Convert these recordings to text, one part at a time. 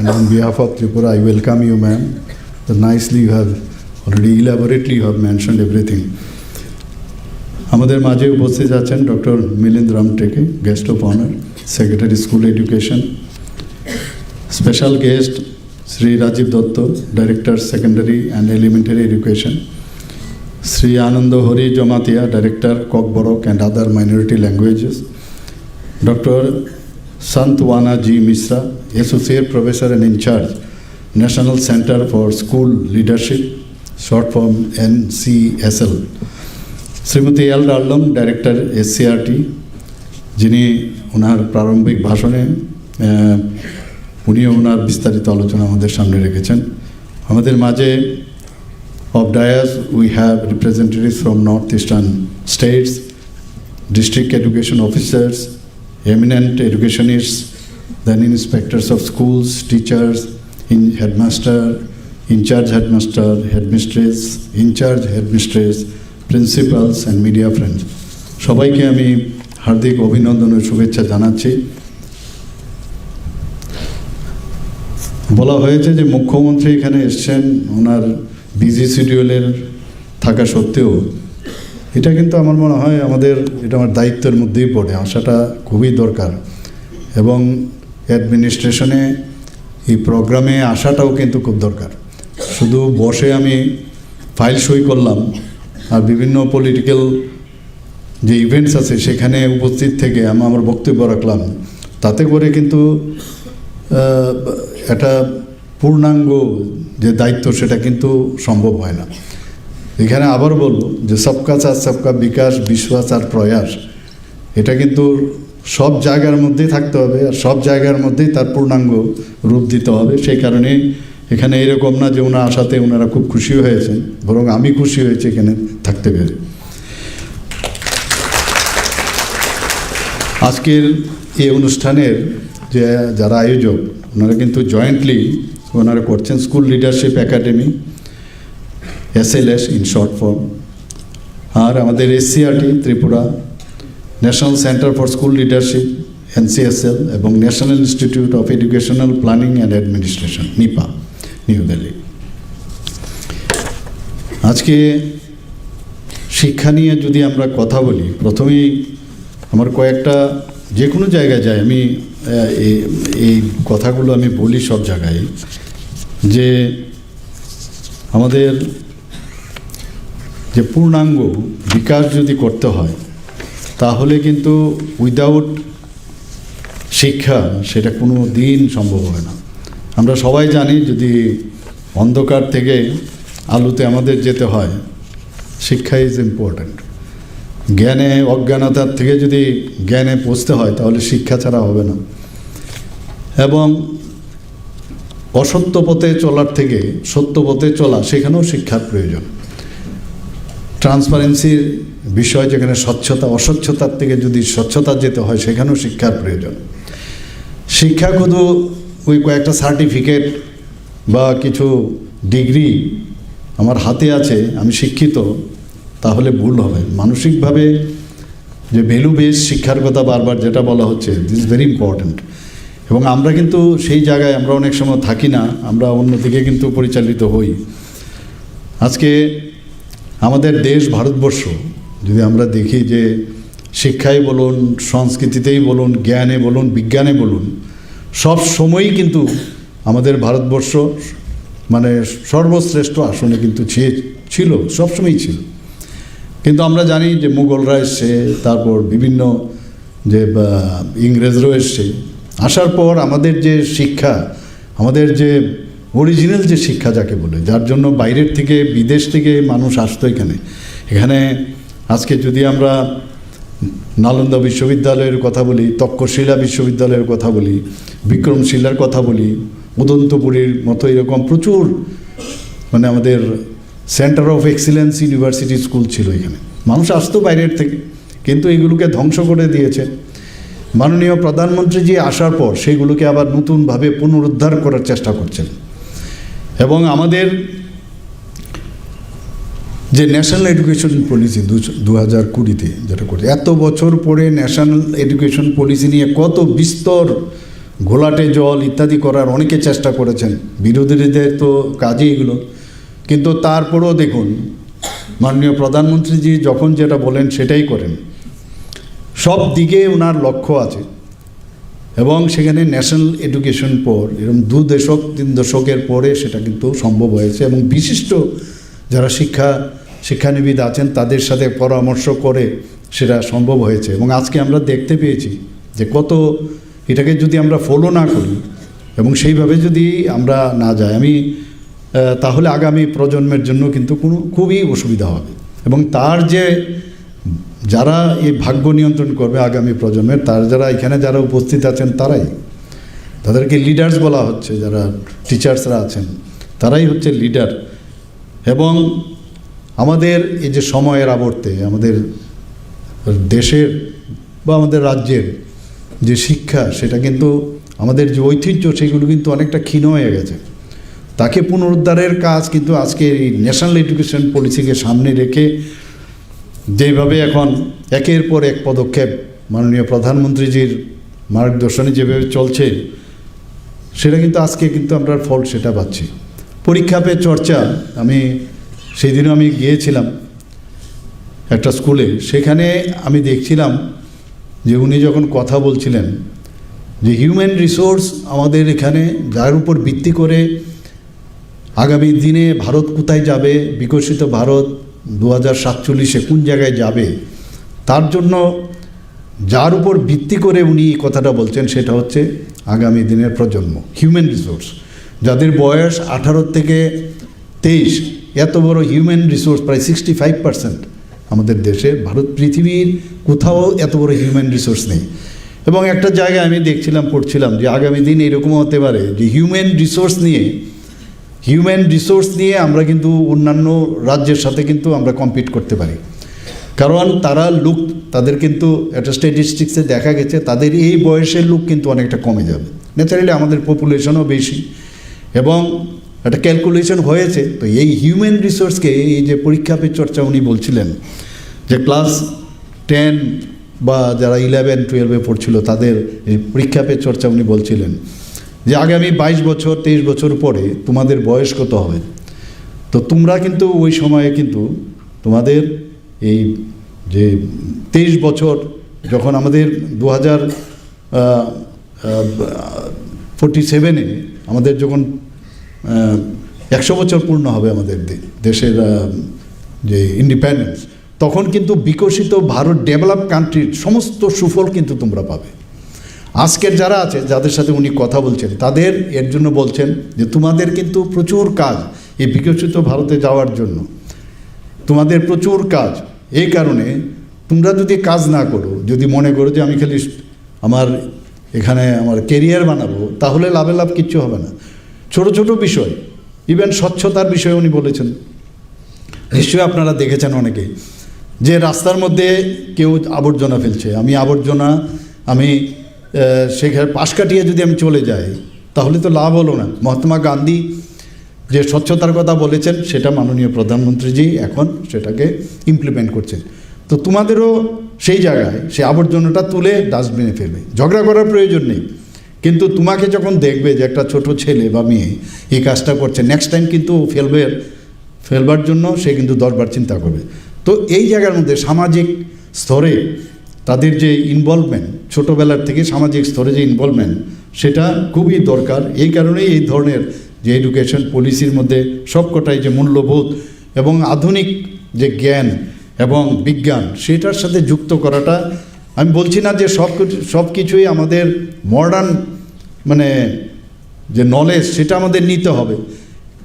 and on behalf of Tripura, I welcome you, ma'am. So nicely you have already elaborately you have mentioned everything. আমাদের মাঝে উপস্থিত আছেন doctor Milind Ramteke, guest of honour, secretary school education. Special guest Shri Rajiv Dutta, director secondary and elementary education. Shri Anand Hari Jamatia, director Kokborok and other minority languages. Doctor Santwana G. Misra, Associate Professor and in charge, National Center for School Leadership, short form NCSL. Srimati L. Darlong, Director SCRT, যিনি ওনার প্রারম্ভিক ভাষণে উনিও ওনার বিস্তারিত আলোচনা আমাদের সামনে রেখেছেন। আমাদের মাঝে of dais we have representatives from northeastern states, district education officers, eminent educationists, then inspectors of schools, teachers, headmaster, in-charge headmaster, headmistress, in-charge headmistress, principals and media friends. সবাইকে আমি হার্দিক অভিনন্দন ও শুভেচ্ছা জানাচ্ছি। বলা হয়েছে যে মুখ্যমন্ত্রী এখানে এসছেন ওনার বিজি শিডিউলের থাকা সত্ত্বেও, এটা কিন্তু আমার মনে হয় এটা আমার দায়িত্বের মধ্যেই পড়ে, আসাটা খুবই দরকার। এবং অ্যাডমিনিস্ট্রেশনে এই প্রোগ্রামে আসাটাও কিন্তু খুব দরকার। শুধু বসে আমি ফাইল সই করলাম আর বিভিন্ন পলিটিক্যাল যে ইভেন্টস আছে সেখানে উপস্থিত থেকে আমার বক্তব্য রাখলাম, তাতে করে কিন্তু একটা পূর্ণাঙ্গ যে দায়িত্ব সেটা কিন্তু সম্ভব হয় না। এখানে আবার বলবো যে সবকা সাথ সবকা বিকাশ, বিশ্বাস আর প্রয়াস, এটা কিন্তু সব জায়গার মধ্যেই থাকতে হবে আর সব জায়গার মধ্যেই তার পূর্ণাঙ্গ রূপ দিতে হবে। সেই কারণে এখানে এরকম না যে ওনার আসাতে ওনারা খুব খুশি হয়েছেন, বরং আমি খুশি হয়েছি এখানে থাকতে পেরে। আজকের এই অনুষ্ঠানের যে যারা আয়োজক ওনারা কিন্তু জয়েন্টলি ওনারা করছেন school leadership academy, SLS in short form, আর আমাদের SCRT Tripura, national centre for school leadership NCSL এবং national institute of educational planning and administration NIPA, new Delhi. আজকে শিক্ষা নিয়ে যদি আমরা কথা বলি, প্রথমেই আমার কয়েকটা যে কোনো জায়গায় যাই আমি এই কথাগুলো আমি বলি সব জায়গায়, যে আমাদের যে পূর্ণাঙ্গ বিকাশ যদি করতে হয় তাহলে কিন্তু উইদাউট শিক্ষা সেটা কোনো দিন সম্ভব হয় না। আমরা সবাই জানি যদি অন্ধকার থেকে আলোতে আমাদের যেতে হয়, শিক্ষা ইজ ইম্পর্ট্যান্ট। জ্ঞানে অজ্ঞানতার থেকে যদি জ্ঞানে পৌঁছতে হয় তাহলে শিক্ষা ছাড়া হবে না। এবং অসত্য পথে চলার থেকে সত্য পথে চলা, সেখানেও শিক্ষার প্রয়োজন। ট্রান্সপারেন্সির বিষয়, যেখানে স্বচ্ছতা, অস্বচ্ছতার থেকে যদি স্বচ্ছতা যেতে হয় সেখানেও শিক্ষার প্রয়োজন। শিক্ষা শুধু ওই কয়েকটা সার্টিফিকেট বা কিছু ডিগ্রি আমার হাতে আছে, আমি শিক্ষিত, তাহলে ভুল হবে। মানসিকভাবে যে ভ্যালু বেস শিক্ষার কথা বারবার যেটা বলা হচ্ছে, দিস ইজ ভেরি ইম্পর্ট্যান্ট। এবং আমরা কিন্তু সেই জায়গায় আমরা অনেক সময় থাকি না, আমরা অন্যদিকে কিন্তু পরিচালিত হই। আজকে আমাদের দেশ ভারতবর্ষ যদি আমরা দেখি যে শিক্ষায় বলুন, সংস্কৃতিতেই বলুন, জ্ঞানে বলুন, বিজ্ঞানে বলুন, সব সময়ই কিন্তু আমাদের ভারতবর্ষ মানে সর্বশ্রেষ্ঠ আসনে কিন্তু ছিল, সবসময়ই ছিল। কিন্তু আমরা জানি যে মুঘলরা এসছে, তারপর বিভিন্ন যে ইংরেজরাও এসছে, আসার পর আমাদের যে শিক্ষা, আমাদের যে অরিজিনাল যে শিক্ষা যাকে বলে, যার জন্য বাইরের থেকে বিদেশ থেকে মানুষ আসতো এখানে আজকে যদি আমরা নালন্দা বিশ্ববিদ্যালয়ের কথা বলি, তক্ষশিলা বিশ্ববিদ্যালয়ের কথা বলি, বিক্রমশিলার কথা বলি, উদন্তপুরীর মতো এরকম প্রচুর মানে আমাদের centre of excellence university school ছিল এখানে, মানুষ আসতো বাইরের থেকে, কিন্তু এগুলোকে ধ্বংস করে দিয়েছে মাননীয় প্রধানমন্ত্রীজি আসার পর। সেইগুলোকে আবার নতুনভাবে পুনরুদ্ধার করার চেষ্টা করছেন। এবং আমাদের যে ন্যাশনাল এডুকেশন পলিসি 2020-তে যেটা করছে, এত বছর পরে ন্যাশনাল এডুকেশন পলিসি নিয়ে কত বিস্তর ঘোলাটে জল ইত্যাদি করার অনেকে চেষ্টা করেছেন, বিরোধীদের তো কাজই এগুলো। কিন্তু তারপরেও দেখুন মাননীয় প্রধানমন্ত্রীজি যখন যেটা বলেন সেটাই করেন, সব দিকে ওনার লক্ষ্য আছে। এবং সেখানে ন্যাশনাল এডুকেশন পর এরকম 2 দশক 3 দশকের পরে সেটা কিন্তু সম্ভব হয়েছে। এবং বিশিষ্ট যারা শিক্ষানবিদ আছেন তাদের সাথে পরামর্শ করে সেটা সম্ভব হয়েছে। এবং আজকে আমরা দেখতে পেয়েছি যে কত এটাকে যদি আমরা ফলো না করি এবং সেইভাবে যদি আমরা না যাই তাহলে আগামী প্রজন্মের জন্য কিন্তু খুবই অসুবিধা হবে। এবং তার যে যারা এই ভাগ্য নিয়ন্ত্রণ করবে আগামী প্রজন্মের, যারা এখানে যারা উপস্থিত আছেন তারাই, তাদেরকে লিডার্স বলা হচ্ছে, যারা টিচার্সরা আছেন তারাই হচ্ছে লিডার। এবং আমাদের এই যে সময়ের আবর্তে আমাদের দেশের বা আমাদের রাজ্যের যে শিক্ষা, সেটা কিন্তু আমাদের যে ঐতিহ্য সেগুলো কিন্তু অনেকটা ক্ষীণ হয়ে গেছে। তাকে পুনরুদ্ধারের কাজ কিন্তু আজকে এই ন্যাশনাল এডুকেশন পলিসিকে সামনে রেখে যেভাবে এখন একের পর এক পদক্ষেপ মাননীয় প্রধানমন্ত্রীজির মার্গদর্শনে যেভাবে চলছে, সেটা কিন্তু আজকে কিন্তু আমরা ফল সেটা পাচ্ছি। পরীক্ষা পে চর্চা, সেদিনও আমি গিয়েছিলাম একটা স্কুলে, সেখানে আমি দেখছিলাম যে উনি যখন কথা বলছিলেন যে হিউম্যান রিসোর্স আমাদের এখানে, যার উপর ভিত্তি করে আগামী দিনে ভারত কোথায় যাবে, বিকশিত ভারত 2047-এ কোন জায়গায় যাবে, তার জন্য যার উপর ভিত্তি করে উনি কথাটা বলছেন সেটা হচ্ছে আগামী দিনের প্রজন্ম, হিউম্যান রিসোর্স, যাদের বয়স 18 থেকে 23। এত বড় হিউম্যান রিসোর্স প্রায় 65% আমাদের দেশে, ভারত পৃথিবীর কোথাও এত বড় হিউম্যান রিসোর্স নেই। এবং একটা জায়গায় আমি পড়ছিলাম যে আগামী দিন এরকম হতে পারে যে হিউম্যান রিসোর্স নিয়ে আমরা কিন্তু অন্যান্য রাজ্যের সাথে কিন্তু আমরা কম্পিট করতে পারি। কারণ তাদের কিন্তু একটা স্ট্যাটিস্টিক্সে দেখা গেছে তাদের এই বয়সের লোক কিন্তু অনেকটা কমে যাবে। ন্যাচারালি আমাদের পপুলেশনও বেশি এবং একটা ক্যালকুলেশন হয়েছে। তো এই হিউম্যান রিসোর্সকে, এই যে পরীক্ষা পে চর্চা উনি বলছিলেন যে ক্লাস 10 বা যারা 11-12-এ পড়ছিল তাদের এই পরীক্ষা পে চর্চা উনি বলছিলেন যে আগামী 22 বছর 23 বছর পরে তোমাদের বয়স কত হবে, তো তোমরা কিন্তু ওই সময়ে কিন্তু তোমাদের এই যে 23 বছর যখন আমাদের 2047-এ আমাদের যখন 100 বছর পূর্ণ হবে আমাদের দেশের যে ইন্ডিপেন্ডেন্স, তখন কিন্তু বিকশিত ভারত, ডেভেলপ কান্ট্রির সমস্ত সুফল কিন্তু তোমরা পাবে। আজকের যারা আছে, যাদের সাথে উনি কথা বলছেন, তাদের এর জন্য বলছেন যে তোমাদের কিন্তু প্রচুর কাজ এই বিকশিত ভারতে যাওয়ার জন্য, তোমাদের প্রচুর কাজ। এই কারণে তোমরা যদি কাজ না করো, যদি মনে করো যে আমি খালি এখানে আমার কেরিয়ার বানাবো, তাহলে লাভ কিচ্ছু হবে না। ছোট ছোট বিষয়, ইভেন স্বচ্ছতার বিষয়ে উনি বলেছেন। নিশ্চয়ই আপনারা দেখেছেন অনেকে যে রাস্তার মধ্যে কেউ আবর্জনা ফেলছে, আমি সেখানে পাশ কাটিয়ে যদি আমি চলে যাই তাহলে তো লাভ হলো না। মহাত্মা গান্ধী যে স্বচ্ছতার কথা বলেছেন সেটা মাননীয় প্রধানমন্ত্রীজি এখন সেটাকে ইমপ্লিমেন্ট করছেন। তো তোমাদেরও সেই জায়গায় সে আবর্জনাটা তুলে ডাস্টবিনে ফেলবে, ঝগড়া করার প্রয়োজন নেই। কিন্তু তোমাকে যখন দেখবে যে একটা ছোট ছেলে বা মেয়ে এই কাজটা করছে, নেক্সট টাইম কিন্তু ফেলবার জন্য সে কিন্তু 10 বার চিন্তা করবে। তো এই জায়গার মধ্যে সামাজিক স্তরে তাদের যে ইনভলভমেন্ট, ছোটোবেলার থেকে সামাজিক স্তরে যে ইনভলভমেন্ট, সেটা খুবই দরকার। এই কারণেই এই ধরনের যে এডুকেশন পলিসির মধ্যে সবকটাই যে মূল্যবোধ এবং আধুনিক যে জ্ঞান এবং বিজ্ঞান, সেটার সাথে যুক্ত করাটা, আমি বলছি না যে সব কিছুই আমাদের মডার্ন যে নলেজ সেটা আমাদের নিতে হবে,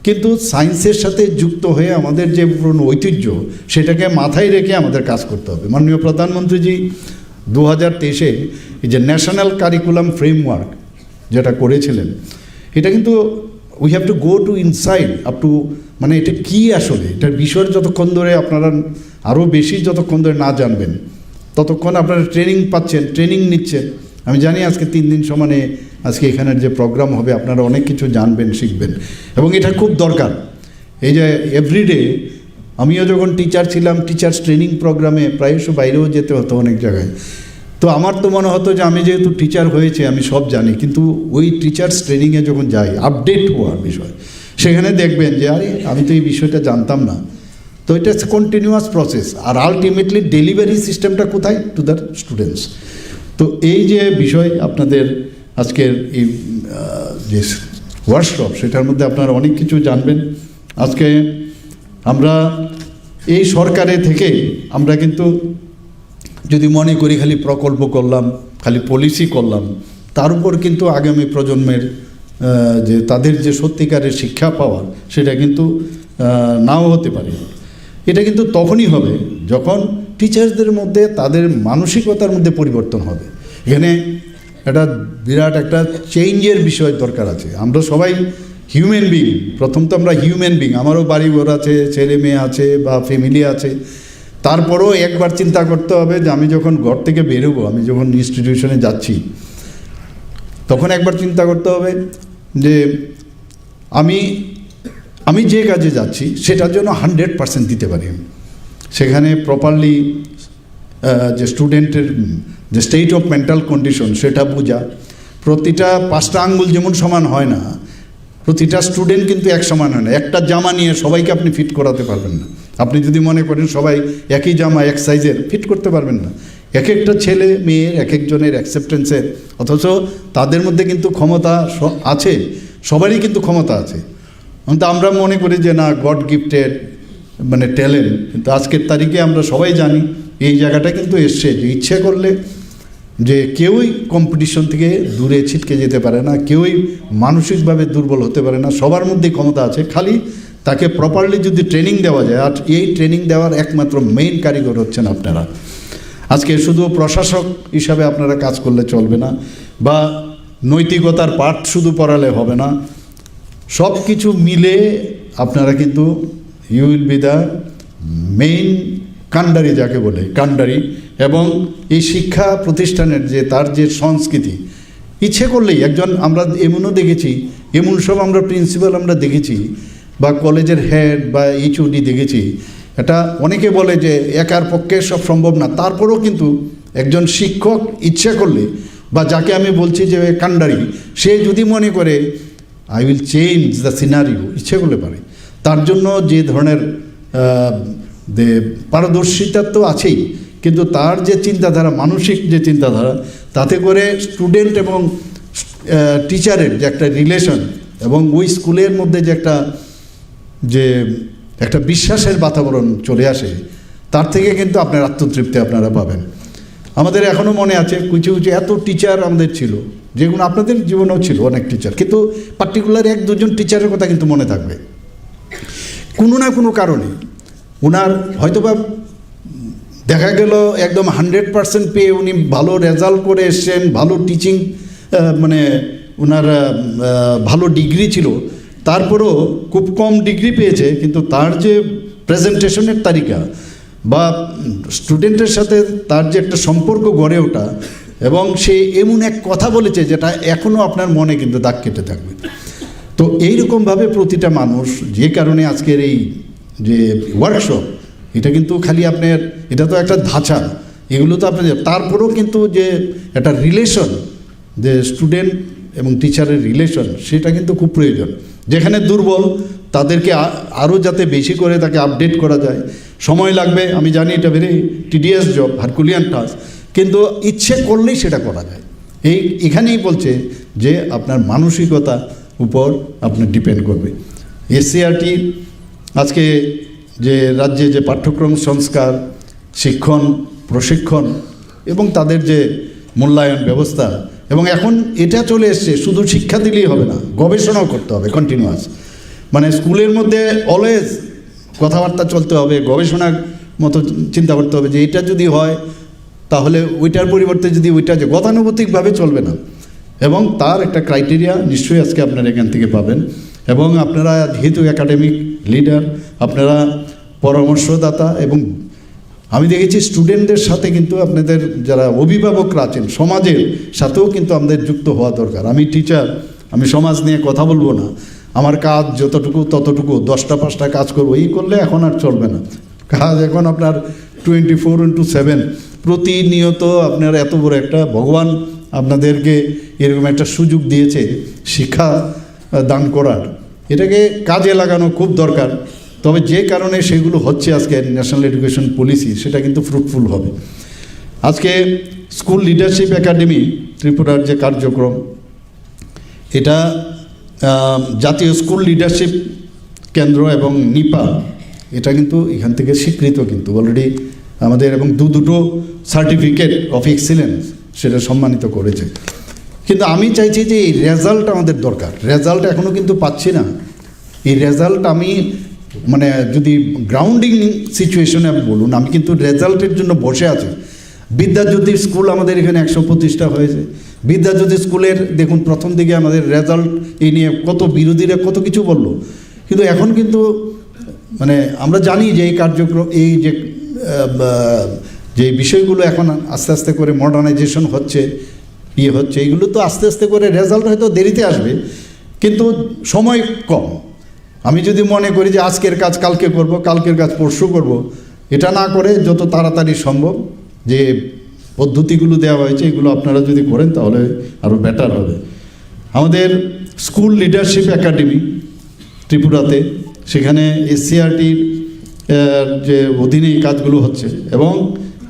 কিন্তু সায়েন্সের সাথে যুক্ত হয়ে আমাদের যে পুরনো ঐতিহ্য সেটাকে মাথায় রেখে আমাদের কাজ করতে হবে। মাননীয় প্রধানমন্ত্রীজি 2023-এ এই যে ন্যাশনাল কারিকুলাম ফ্রেমওয়ার্ক যেটা করেছিলেন, এটা কিন্তু we have to go to inside up to, এটা কী আসলে এটার বিষয় যতক্ষণ ধরে আপনারা আরও বেশি যতক্ষণ ধরে না জানবেন ততক্ষণ আপনারা ট্রেনিং নিচ্ছেন। আমি জানি আজকে 3 দিন সমানে আজকে এখানের যে প্রোগ্রাম হবে আপনারা অনেক কিছু জানবেন, শিখবেন, এবং এটা খুব দরকার। এই যে এভরিডে, আমিও যখন টিচার ছিলাম, টিচার্স ট্রেনিং প্রোগ্রামে প্রায়শ বাইরেও যেতে হতো অনেক জায়গায়। তো আমার তো মনে হতো যে আমি যেহেতু টিচার হয়েছে আমি সব জানি, কিন্তু ওই টিচার্স ট্রেনিংয়ে যখন যাই আপডেট হওয়ার বিষয়, সেখানে দেখবেন যে আরে আমি তো এই বিষয়টা জানতাম না। তো এটা কন্টিনিউয়াস প্রসেস, আর আলটিমেটলি ডেলিভারি সিস্টেমটা কোথায়? To the students. তো এই যে বিষয় আপনাদের আজকের এই যে ওয়ার্কশপ, সেটার মধ্যে আপনারা অনেক কিছু জানবেন। আজকে আমরা এই সরকারে থেকে আমরা কিন্তু যদি মনে করি খালি প্রকল্প করলাম, খালি পলিসি করলাম, তার উপর কিন্তু আগামী প্রজন্মের যে তাদের যে সত্যিকারের শিক্ষা পাওয়ার, সেটা কিন্তু নাও হতে পারে। এটা কিন্তু তখনই হবে যখন টিচার্সদের মধ্যে তাদের মানসিকতার মধ্যে পরিবর্তন হবে। এখানে একটা বিরাট একটা চেঞ্জের বিষয় দরকার আছে। আমরা সবাই হিউম্যান বিং, প্রথম তো আমরা হিউম্যান বিং, আমারও বাড়ি ঘর আছে, ছেলে মেয়ে আছে বা ফ্যামিলি আছে। তারপরেও একবার চিন্তা করতে হবে যে আমি যখন ঘর থেকে বেরোবো, আমি যখন ইনস্টিটিউশনে যাচ্ছি, তখন একবার চিন্তা করতে হবে যে আমি যে কাজে যাচ্ছি সেটার জন্য 100% দিতে পারি। সেখানে প্রপারলি যে স্টুডেন্টের যে স্টেট অফ মেন্টাল কন্ডিশন সেটা বোঝা। প্রতিটা 5টা আঙ্গুল যেমন সমান হয় না, প্রতিটা স্টুডেন্ট কিন্তু এক সমান হয় না। একটা জামা নিয়ে সবাইকে আপনি ফিট করাতে পারবেন না। আপনি যদি মনে করেন সবাই একই জামা এক সাইজের, ফিট করতে পারবেন না। এক একটা ছেলে মেয়ের এক একজনের অ্যাকসেপ্টেন্সের, অথচ তাদের মধ্যে কিন্তু ক্ষমতা আছে, সবারই কিন্তু ক্ষমতা আছে। কিন্তু আমরা মনে করি যে না, গড গিফটেড মানে ট্যালেন্ট, কিন্তু আজকের তারিখে আমরা সবাই জানি এই জায়গাটা কিন্তু এসছে যে ইচ্ছে করলে যে কেউই কম্পিটিশন থেকে দূরে ছিটকে যেতে পারে না, কেউই মানসিকভাবে দুর্বল হতে পারে না, সবার মধ্যেই ক্ষমতা আছে। খালি তাকে প্রপারলি যদি ট্রেনিং দেওয়া যায়, আর এই ট্রেনিং দেওয়ার একমাত্র মেইন কারিগর হচ্ছেন আপনারা। আজকে শুধু প্রশাসক হিসাবে আপনারা কাজ করলে চলবে না, বা নৈতিকতার পাঠ শুধু পড়ালে হবে না। সব কিছু মিলে আপনারা কিন্তু you will be the main কাণ্ডারি, যাকে বলে কাণ্ডারি। এবং এই শিক্ষা প্রতিষ্ঠানের যে তার যে সংস্কৃতি, ইচ্ছে করলেই একজন, আমরা এমনও দেখেছি, এমন সব আমরা প্রিন্সিপাল আমরা দেখেছি, বা কলেজের হেড বা এইচওডি দেখেছি। এটা অনেকে বলে যে একার পক্ষে সব সম্ভব না, তারপরেও কিন্তু একজন শিক্ষক ইচ্ছা করলে, বা যাকে আমি বলছি যে কাণ্ডারি, সে যদি মনে করে I will change the scenario, ইচ্ছে করলে পারে। তার জন্য যে ধরনের পারদর্শিতা তো আছেই, কিন্তু তার যে চিন্তাধারা, মানসিক যে চিন্তাধারা, তাতে করে স্টুডেন্ট এবং টিচারের যে একটা রিলেশন, এবং ওই স্কুলের মধ্যে যে একটা বিশ্বাসের বাতাবরণ চলে আসে, তার থেকে কিন্তু আপনার আত্মতৃপ্তি আপনারা পাবেন। আমাদের এখনও মনে আছে কিছু কিছু এত টিচার আমাদের ছিল, যেগুলো আপনাদের জীবনেও ছিল অনেক টিচার, কিন্তু পার্টিকুলার 1-2 টিচারের কথা কিন্তু মনে থাকবে। কোনো না কোনো কারণে ওনার হয়তোবা দেখা গেল একদম 100% পেয়ে উনি ভালো রেজাল্ট করে এসছেন, ভালো টিচিং মানে ওনার ভালো ডিগ্রি ছিল, তারপরেও খুব কম ডিগ্রি পেয়েছে, কিন্তু তার যে প্রেজেন্টেশনের তালিকা বা স্টুডেন্টের সাথে তার যে একটা সম্পর্ক গড়ে ওঠা, এবং সে এমন এক কথা বলেছে যেটা এখনও আপনার মনে কিন্তু দাগ কেটে থাকবে। তো এইরকমভাবে প্রতিটা মানুষ, যে কারণে আজকের এই যে ওয়ার্কশপ, এটা কিন্তু খালি আপনার, এটা তো একটা ধাঁচা, এগুলো তো আপনাদের, তারপরেও কিন্তু যে একটা রিলেশন, যে স্টুডেন্ট এবং টিচারের রিলেশন, সেটা কিন্তু খুব প্রয়োজন। যেখানে দুর্বল তাদেরকে আরও যাতে বেশি করে তাকে আপডেট করা যায়, সময় লাগবে, আমি জানি এটা ভেরি টিডিয়াস জব, হারকুলিয়ান টাস্ক, কিন্তু ইচ্ছে করলেই সেটা করা যায়। এখানেই বলছে যে আপনার মানসিকতা উপর আপনার ডিপেন্ড করবে। এসসিআরটি আজকে যে রাজ্যে যে পাঠ্যক্রম সংস্কার, শিক্ষণ, প্রশিক্ষণ এবং তাদের যে মূল্যায়ন ব্যবস্থা, এবং এখন এটা চলে এসছে শুধু শিক্ষা দিলেই হবে না, গবেষণাও করতে হবে কন্টিনিউয়াস। মানে স্কুলের মধ্যে অলওয়েজ কথাবার্তা চলতে হবে, গবেষণার মতো চিন্তা করতে হবে যে এটা যদি হয় তাহলে ওইটার পরিবর্তে যদি ওইটা, যে গতানুগতিকভাবে চলবে না, এবং তার একটা ক্রাইটেরিয়া নিশ্চয়ই আজকে আপনারা এখান থেকে পাবেন। এবং আপনারা যেহেতু একাডেমিক লিডার, আপনারা পরামর্শদাতা, এবং আমি দেখেছি স্টুডেন্টদের সাথে কিন্তু আপনাদের যারা অভিভাবকরা আছেন, সমাজের সাথেও কিন্তু আমাদের যুক্ত হওয়া দরকার। আমি টিচার, আমি সমাজ নিয়ে কথা বলবো না, আমার কাজ যতটুকু ততটুকু, 10টা-5টা কাজ করবো, এই করলে এখন আর চলবে না। কাজ এখন আপনার 24/7 প্রতিনিয়ত আপনারা এত বড় একটা ভগবান আপনাদেরকে এরকম একটা সুযোগ দিয়েছে শিক্ষা দান করার, এটাকে কাজে লাগানো খুব দরকার। তবে যে কারণে সেগুলো হচ্ছে আজকে ন্যাশনাল এডুকেশন পলিসি, সেটা কিন্তু ফ্রুটফুল হবে। আজকে স্কুল লিডারশিপ একাডেমি ত্রিপুরার যে কার্যক্রম, এটা জাতীয় স্কুল লিডারশিপ কেন্দ্র এবং নিপা, এটা কিন্তু এখান থেকে স্বীকৃত কিন্তু অলরেডি আমাদের, এবং দুটো সার্টিফিকেট অফ এক্সিলেন্স সেটা সম্মানিত করেছে। কিন্তু আমি চাইছি যে এই রেজাল্ট আমাদের দরকার, রেজাল্ট এখনও কিন্তু পাচ্ছি না। এই রেজাল্ট আমি মানে যদি গ্রাউন্ডিং সিচুয়েশনে বলুন, আমি কিন্তু রেজাল্টের জন্য বসে আছি। বিদ্যাজ্যোতি স্কুল আমাদের এখানে 125টা হয়েছে। বিদ্যাজ্যোতি স্কুলের দেখুন প্রথম দিকে আমাদের রেজাল্ট এই নিয়ে কত বিরোধীরা কত কিছু বললো, কিন্তু এখন কিন্তু মানে আমরা জানি যে এই কার্যক্রম, এই যে বিষয়গুলো এখন আস্তে আস্তে করে মডার্নাইজেশন হচ্ছে, হচ্ছে, এইগুলো তো আস্তে আস্তে করে রেজাল্ট হয়তো দেরিতে আসবে, কিন্তু সময় কম। আমি যদি মনে করি যে আজকের কাজ কালকে করব, কালকের কাজ পরশু করব, এটা না করে যত তাড়াতাড়ি সম্ভব যে পদ্ধতিগুলো দেওয়া হয়েছে এগুলো আপনারা যদি করেন তাহলে আরও বেটার হবে। আমাদের স্কুল লিডারশিপ একাডেমি ত্রিপুরাতে, সেখানে এসসিআরটির যে অধীনে এই কাজগুলো হচ্ছে, এবং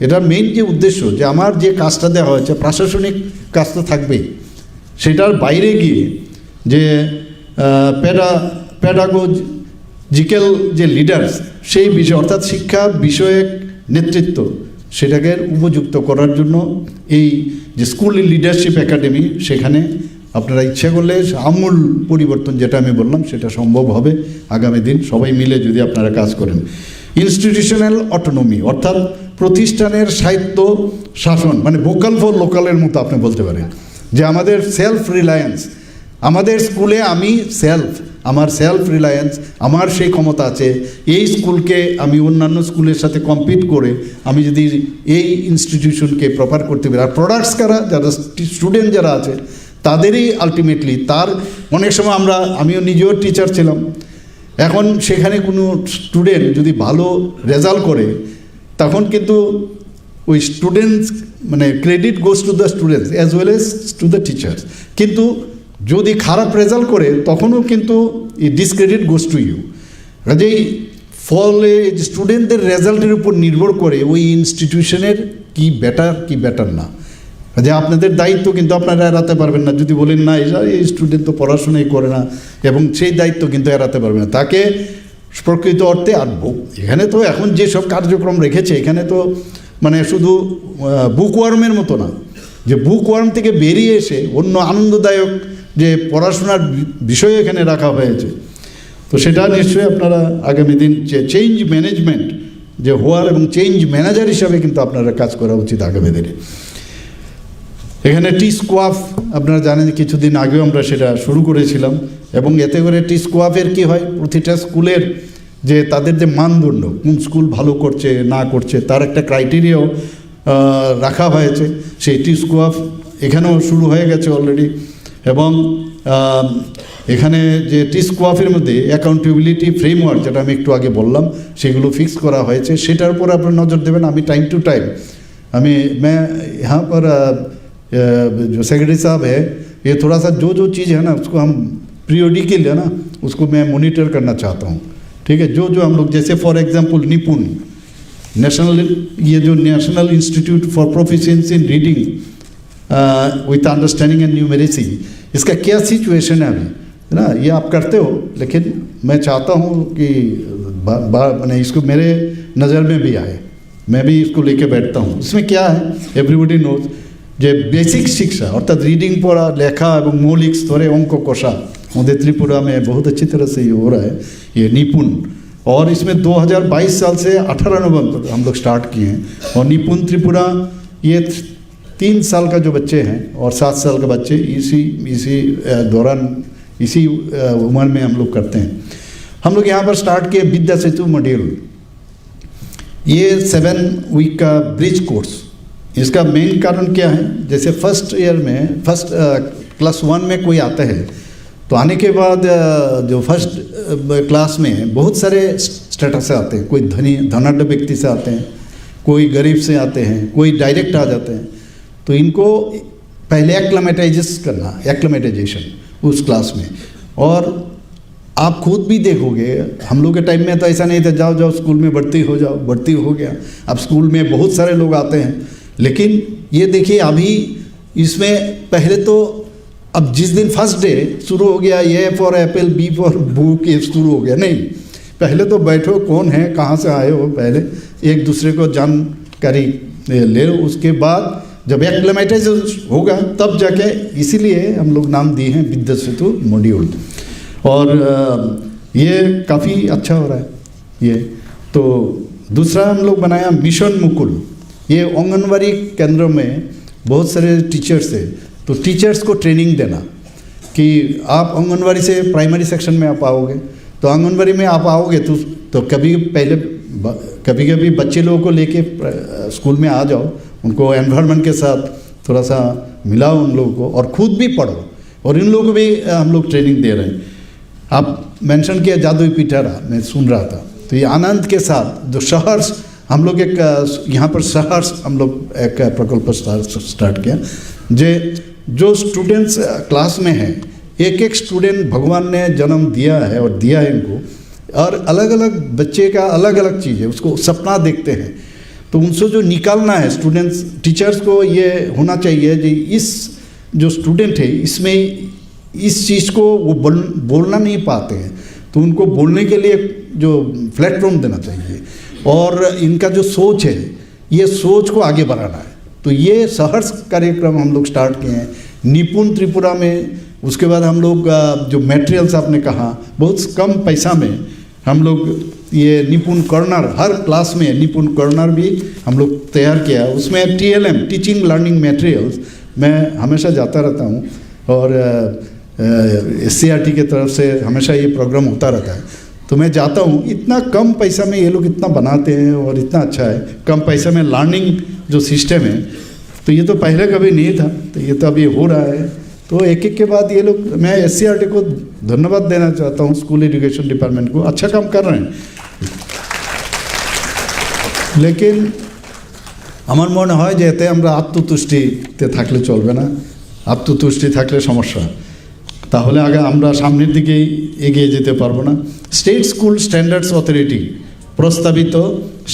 এটার মেইন যে উদ্দেশ্য যে আমার যে কাজটা দেওয়া হয়েছে প্রশাসনিক কাজ তো থাকবেই, সেটার বাইরে গিয়ে যে প্যাডাগোজিক্যাল যে লিডার্স সেই বিষয় অর্থাৎ শিক্ষা বিষয়ক নেতৃত্ব সেটাকে উপযুক্ত করার জন্য এই যে স্কুল লিডারশিপ একাডেমি, সেখানে আপনারা ইচ্ছা করলে আমূল পরিবর্তন যেটা আমি বললাম সেটা সম্ভব হবে আগামী দিন সবাই মিলে যদি আপনারা কাজ করেন। ইনস্টিটিউশনাল অটোনমি অর্থাৎ প্রতিষ্ঠানের স্বায়ত্ত শাসন, মানে ভোকাল ফর লোকালের মতো আপনি বলতে পারেন যে আমাদের সেলফ রিলায়েন্স, আমাদের স্কুলে আমি আমার সেলফ রিলায়েন্স, আমার সেই ক্ষমতা আছে এই স্কুলকে আমি অন্যান্য স্কুলের সাথে কম্পিট করে আমি যদি এই ইনস্টিটিউশনকে প্রপার করতে পারি। আর প্রোডাক্টস কারা, যারা স্টুডেন্ট যারা আছে তাদেরই আলটিমেটলি, তার অনেক সময় আমিও নিজেও টিচার ছিলাম, এখন সেখানে কোনো স্টুডেন্ট যদি ভালো রেজাল্ট করে তখন কিন্তু ওই স্টুডেন্টস মানে credit goes to the students as well as to the teachers, কিন্তু যদি খারাপ রেজাল্ট করে তখনও কিন্তু এই ডিসক্রেডিট গোজ টু ইউ। কাজেই ফলে স্টুডেন্টদের রেজাল্টের উপর নির্ভর করে ওই ইনস্টিটিউশনের কি বেটার না। যে আপনাদের দায়িত্ব কিন্তু আপনারা এড়াতে পারবেন না, যদি বলেন না এই স্টুডেন্ট তো পড়াশোনাই করে না, এবং সেই দায়িত্ব কিন্তু এড়াতে পারবেন না, তাকে প্রকৃত অর্থে আনবো। এখানে তো এখন যেসব কার্যক্রম রেখেছে এখানে তো মানে শুধু বুকওয়ার্মের মতো না, যে বুকওয়ার্ম থেকে বেরিয়ে এসে অন্য আনন্দদায়ক যে পড়াশোনার বিষয় এখানে রাখা হয়েছে। তো সেটা নিশ্চয়ই আপনারা আগামী দিন যে চেঞ্জ ম্যানেজমেন্ট যে হওয়ার এবং চেঞ্জ ম্যানেজার হিসাবে কিন্তু আপনারা কাজ করা উচিত আগামী দিনে। এখানে টি স্কোয়াফ আপনারা জানেন কিছুদিন আগেও আমরা সেটা শুরু করেছিলাম, এবং এতে করে টি স্কোয়াফের কী হয়, প্রতিটা স্কুলের যে তাদের যে মানদণ্ড, কোন স্কুল ভালো করছে না করছে তার একটা ক্রাইটেরিয়াও রাখা হয়েছে। সেই টি স্কোয়াফ এখানেও শুরু হয়ে গেছে অলরেডি, এবং এখানে যে টি স্কোয়াফের মধ্যে অ্যাকাউন্টেবিলিটি ফ্রেমওয়ার্ক যেটা আমি একটু আগে বললাম সেগুলো ফিক্স করা হয়েছে, সেটার উপর আপনি নজর দেবেন। আমি टाइम टू टाइम मैं यहाँ पर जो सेक्रेटरी साहब है ये थोड़ा सा जो चीज़ है ना उसको हम पीरियडिकल है ना उसको मैं मॉनिटर करना चाहता हूँ, ठीक है। जो हम लोग जैसे फॉर एग्जांपल निपुण नेशनल, ये जो national institute for proficiency in reading with understanding and numeracy, इसका क्या सिचुएशन है अभी, है ना, ये आप करते हो, लेकिन मैं चाहता हूँ कि मैंने इसको मेरे नज़र में भी आए, मैं भी इसको लेके बैठता हूँ। इसमें क्या है, एवरीबडी नोज যে बेसिक शिक्षा अर्थात रीडिंग पढ़ा लेखा और मौलिक स्तरे अंक कषा मध्य त्रिपुरा में बहुत अच्छी तरह से ये हो रहा है, ये निपुण। और इसमें 2022 साल से 18 नवंबर हम लोग स्टार्ट किए हैं, और निपुण त्रिपुरा ये 3 साल का जो बच्चे हैं और 7 साल का बच्चे इसी दौरान इसी उम्र में हम लोग करते हैं। हम लोग यहाँ पर स्टार्ट किए विद्या सेतु मॉड्यूल, ये 7 वीक का ब्रिज कोर्स। इसका मेन कारण क्या है, जैसे फर्स्ट ईयर में क्लास 1 में कोई आता है तो आने के बाद जो फर्स्ट क्लास में बहुत सारे स्टेटस से आते हैं, कोई धनाढ्य व्यक्ति से आते हैं, कोई गरीब से आते हैं, कोई डायरेक्ट आ जाते हैं, तो इनको पहले एक्लेमेटाइजेशन उस क्लास में। और आप खुद भी देखोगे, हम लोग के टाइम में तो ऐसा नहीं था जाओ जाओ स्कूल में भर्ती हो जाओ, भर्ती हो गया। अब स्कूल में बहुत सारे लोग आते हैं, लेकिन ये देखिए अभी इसमें पहले तो अब जिस दिन फर्स्ट डे शुरू हो गया, A for apple, B for book, ये शुरू हो गया। नहीं, पहले तो बैठो, कौन है, कहाँ से आए हो, पहले एक दूसरे को जानकारी ले लो। उसके बाद जब एक्लेमेटाइजेशन होगा तब जाके, इसीलिए हम लोग नाम दिए हैं विद्या सेतु मॉड्यूल। और ये काफ़ी अच्छा हो रहा है ये। तो दूसरा हम लोग बनाया मिशन मुकुल। ये आंगनवाड़ी केंद्रों में बहुत सारे टीचर्स है, तो टीचर्स को ट्रेनिंग देना कि आप आंगनवाड़ी से प्राइमरी सेक्शन में आप आओगे, तो आंगनवाड़ी में आप आओगे तो कभी कभी बच्चे लोगों को लेके स्कूल में आ जाओ, उनको एनवायरनमेंट के साथ थोड़ा सा मिलाओ उन लोगों को, और खुद भी पढ़ो। और इन लोगों को भी हम लोग ट्रेनिंग दे रहे हैं। आप मेंशन किया जादुई पिटारा, मैं सुन रहा था, तो ये आनंद के साथ जो शहर्स हम लोग एक यहाँ पर शहर्स हम लोग एक प्रकल्प स्टार्ट किया। जो स्टूडेंट्स क्लास में हैं, एक एक स्टूडेंट भगवान ने जन्म दिया है और दिया है इनको, और अलग अलग बच्चे का अलग अलग चीज़ है, उसको सपना देखते हैं। तो उनसे जो निकालना है स्टूडेंट्स, टीचर्स को ये होना चाहिए कि इस जो स्टूडेंट है इसमें इस चीज़ को वो बोलना नहीं पाते हैं, तो उनको बोलने के लिए जो प्लेटफॉर्म देना चाहिए। और इनका जो सोच है, ये सोच को आगे बढ़ाना है। तो ये सहर्ष कार्यक्रम हम लोग स्टार्ट किए हैं निपुण त्रिपुरा में। उसके बाद हम लोग जो मटेरियल्स आपने कहा, बहुत कम पैसा में हम लोग ये निपुण कॉर्नर, हर क्लास में निपुण कॉर्नर भी हम लोग तैयार किया। उसमें TLM, टीचिंग लर्निंग मटेरियल्स, मैं हमेशा जाता रहता हूँ, और SCRT के तरफ से हमेशा ये प्रोग्राम होता रहता है, तो मैं जाता हूँ। इतना कम पैसा में ये लोग इतना बनाते हैं और इतना अच्छा है, कम पैसा में लर्निंग जो सिस्टम है, तो ये तो पहले कभी नहीं था, तो ये तो अभी हो रहा है। तो एक एक के बाद ये लोग, मैं SCRT को धन्यवाद देना चाहता हूँ, स्कूल एजुकेशन डिपार्टमेंट को, अच्छा काम कर रहे हैं। लेकिन আমার মনে হয় যে এতে আমরা আত্মতুষ্টিতে থাকলে চলবে না, আত্মতুষ্টি থাকলে সমস্যা, তাহলে আগে আমরা সামনের দিকেই এগিয়ে যেতে পারবো না। স্টেট স্কুল স্ট্যান্ডার্ডস অথরিটি প্রস্তাবিত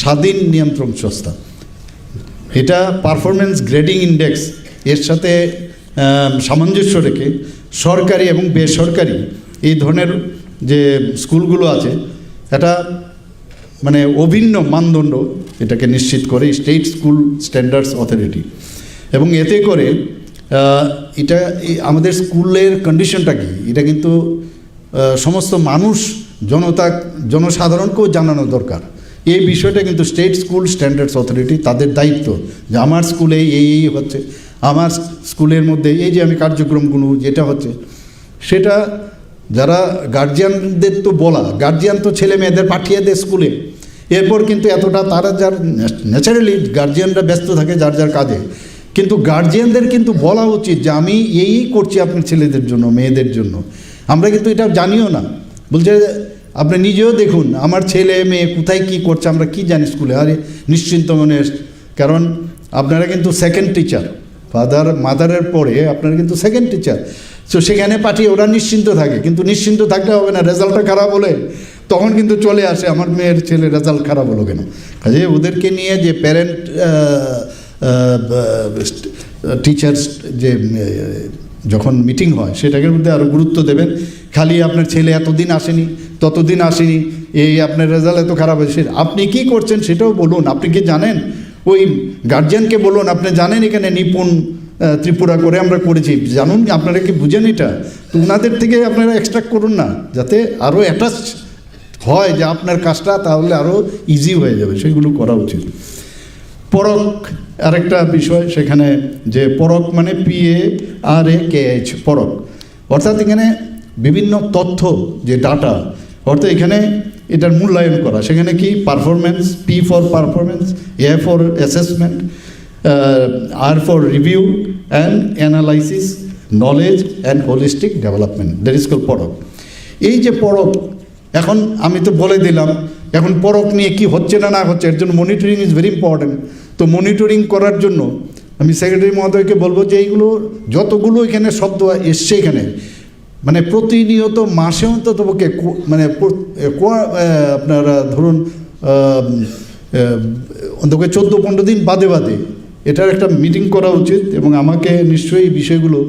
স্বাধীন নিয়ন্ত্রণ সংস্থা, এটা পারফরমেন্স গ্রেডিং ইন্ডেক্স এর সাথে সামঞ্জস্য রেখে সরকারি এবং বেসরকারি এই ধরনের যে স্কুলগুলো আছে, এটা মানে অভিন্ন মানদণ্ড এটাকে নিশ্চিত করে স্টেট স্কুল স্ট্যান্ডার্ডস অথরিটি। এবং এতে করে এটা আমাদের স্কুলের কন্ডিশনটা কি, এটা কিন্তু সমস্ত মানুষ জনসাধারণকেও জানানো দরকার। এই বিষয়টা কিন্তু স্টেট স্কুল স্ট্যান্ডার্ডস অথরিটি তাদের দায়িত্ব, যে আমার স্কুলে এই হচ্ছে, আমার স্কুলের মধ্যে এই যে আমি কার্যক্রমগুলো যেটা হচ্ছে, সেটা যারা গার্জিয়ানদের তো বলা, গার্জিয়ান তো ছেলে মেয়েদের পাঠিয়ে দেয় স্কুলে, এরপর কিন্তু এতটা তারা যার ন্যাচারালি গার্জিয়ানরা ব্যস্ত থাকে যার যার কাজে, কিন্তু গার্জিয়ানদের কিন্তু বলা উচিত যে আমি এই করছি আপনার ছেলেদের জন্য, মেয়েদের জন্য। আমরা কিন্তু এটা জানিও না, বলছে আপনি নিজেও দেখুন আমার ছেলে মেয়ে কোথায় কী করছে, আমরা কি জানি স্কুলে। আরে নিশ্চিন্ত মনে, কারণ আপনারা কিন্তু সেকেন্ড টিচার, ফাদার মাদারের পরে আপনারা কিন্তু সেকেন্ড টিচার। তো সেখানে পাঠিয়ে ওরা নিশ্চিন্ত থাকে, কিন্তু নিশ্চিন্ত থাকলে হবে না, রেজাল্টটা খারাপ হলে তখন কিন্তু চলে আসে আমার মেয়ের ছেলে রেজাল্ট খারাপ হলো কেন। কাজে ওদেরকে নিয়ে যে প্যারেন্ট টিচার্স যে যখন মিটিং হয় সেটাকে মধ্যে আরও গুরুত্ব দেবেন। খালি আপনার ছেলে এতদিন আসেনি, ততদিন আসেনি, এই আপনার রেজাল্ট এত খারাপ হয়েছে, আপনি কি করছেন সেটাও বলুন। আপনি কি জানেন, ওই গার্জিয়ানকে বলুন আপনি জানেন এখানে নিপুণ ত্রিপুরা করে আমরা করেছি, জানুন, আপনারা কি বুঝেন এটা, তো ওনাদের থেকে আপনারা এক্সট্রাক্ট করুন না, যাতে আরও অ্যাটাচ হয় যে আপনার কাজটা, তাহলে আরও ইজি হয়ে যাবে, সেগুলো করা উচিত। পরক আরেকটা বিষয়, সেখানে যে পরক মানে PARAKH পরক, অর্থাৎ এখানে বিভিন্ন তথ্য যে ডাটা, অর্থাৎ এখানে এটার মূল্যায়ন করা। সেখানে কি performance, P for performance, A for assessment, R for review and analysis, knowledge and holistic development, that is called Parakh. এই যে পরক, এখন আমি তো বলে দিলাম এখন পরখ নিয়ে কি হচ্ছে না হচ্ছে, এর জন্য মনিটরিং ইজ ভেরি ইম্পর্ট্যান্ট। তো মনিটরিং করার জন্য আমি সেক্রেটারি মহোদয়কে বলবো যে এইগুলো যতগুলো এখানে শব্দ এসছে এখানে, মানে প্রতিনিয়ত মাসে অন্তত মানে আপনারা ধরুন অন্তত 14-15 দিন বাদে বাদে এটার একটা মিটিং করা উচিত। এবং আমাকে নিশ্চয়ই এই বিষয়গুলো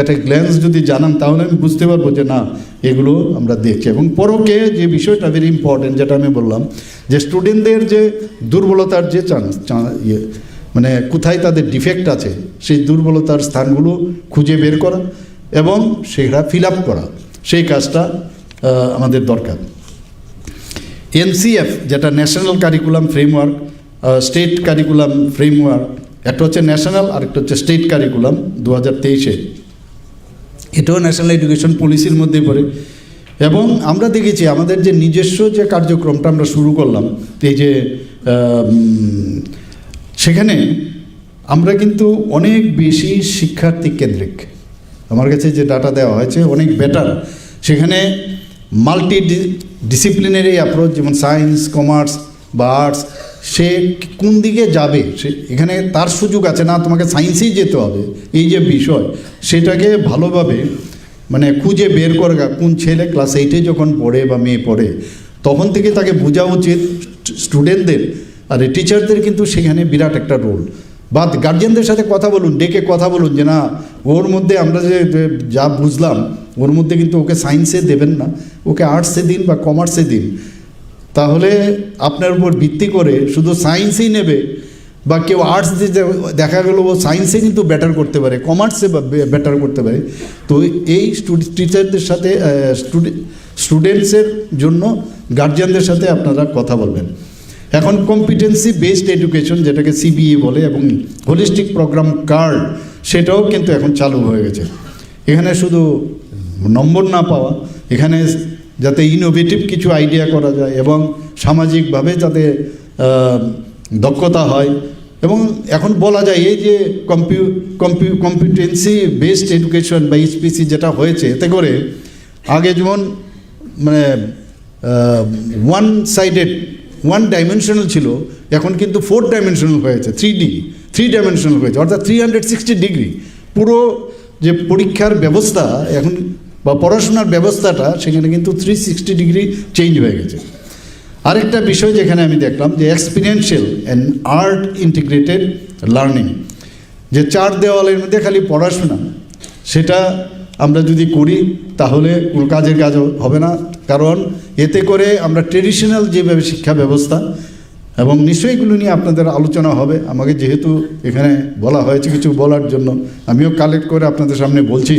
একটা গ্ল্যান্স যদি জানান তাহলে আমি বুঝতে পারবো যে না এগুলো আমরা দেখছি। এবং পরকে যে বিষয়টা ভেরি ইম্পর্টেন্ট, যেটা আমি বললাম যে স্টুডেন্টদের যে দুর্বলতার যে মানে কোথায় তাদের ডিফেক্ট আছে সেই দুর্বলতার স্থানগুলো খুঁজে বের করা এবং সেটা ফিল আপ করা, সেই কাজটা আমাদের দরকার। NCF যেটা national curriculum framework, state curriculum framework, একটা হচ্ছে ন্যাশনাল আর একটা হচ্ছে স্টেট কারিকুলাম 2023-এ, এটাও ন্যাশনাল এডুকেশন পলিসির মধ্যে পড়ে। এবং আমরা দেখেছি আমাদের যে নিজস্ব যে কার্যক্রমটা আমরা শুরু করলাম, এই যে সেখানে আমরা কিন্তু অনেক বেশি শিক্ষার্থী কেন্দ্রিক, আমার কাছে যে ডাটা দেওয়া হয়েছে অনেক বেটার। সেখানে মাল্টি ডিসিপ্লিনারি অ্যাপ্রোচ, যেমন সায়েন্স, কমার্স বা আর্টস, সে কোন দিকে যাবে সে এখানে তার সুযোগ আছে না, তোমাকে সায়েন্সেই যেতে হবে, এই যে বিষয় সেটাকে ভালোভাবে মানে খুঁজে বের করে কোন ছেলে ক্লাস 8-এ যখন পড়ে বা মেয়ে পড়ে তখন থেকে তাকে বোঝা উচিত স্টুডেন্টদের আর টিচারদের কিন্তু সেখানে বিরাট একটা রোল। বা গার্জিয়ানদের সাথে কথা বলুন, ডেকে কথা বলুন যে না ওর মধ্যে আমরা যে যা বুঝলাম ওর মধ্যে কিন্তু ওকে সায়েন্সে দেবেন না, ওকে আর্টসে দিন বা কমার্সে দিন। তাহলে আপনার উপর ভিত্তি করে শুধু সায়েন্সেই নেবে বা কেউ আর্টস দিয়ে দেখা গেল ও সায়েন্সে কিন্তু বেটার করতে পারে, কমার্সে বেটার করতে পারে। তো এই টিচারদের সাথে স্টুডেন্টসের জন্য গার্জিয়ানদের সাথে আপনারা কথা বলবেন। এখন কম্পিটেন্সি বেসড এডুকেশন যেটাকে CBE বলে এবং হোলিস্টিক প্রোগ্রাম কার্ড, সেটাও কিন্তু এখন চালু হয়ে গেছে। এখানে শুধু নম্বর না পাওয়া, এখানে যাতে ইনোভেটিভ কিছু আইডিয়া করা যায় এবং সামাজিকভাবে যাতে দক্ষতা হয়। এবং এখন বলা যায় এই যে কম্পিটেন্সি বেসড এডুকেশন বা HPC যেটা হয়েছে, এতে করে আগে যেমন মানে ওয়ান ডাইমেনশনাল ছিল, এখন কিন্তু 4 ডাইমেনশনাল হয়েছে, 3 ডাইমেনশনাল হয়েছে, অর্থাৎ 360 ডিগ্রি পুরো যে পরীক্ষার ব্যবস্থা এখন বা পড়াশোনার ব্যবস্থাটা সেখানে কিন্তু 360 ডিগ্রি চেঞ্জ হয়ে গেছে। আরেকটা বিষয় যেখানে আমি দেখলাম যে experiential and art integrated learning, যে 4 দেওয়ালের মধ্যে খালি পড়াশোনা, সেটা আমরা যদি করি তাহলে কোনো কাজের কাজ হবে না। কারণ এতে করে আমরা ট্রেডিশনাল যেভাবে শিক্ষা ব্যবস্থা, এবং নিশ্চয়ই এগুলো নিয়ে আপনাদের আলোচনা হবে, আমাকে যেহেতু এখানে বলা হয়েছে কিছু বলার জন্য আমিও কালেক্ট করে আপনাদের সামনে বলছি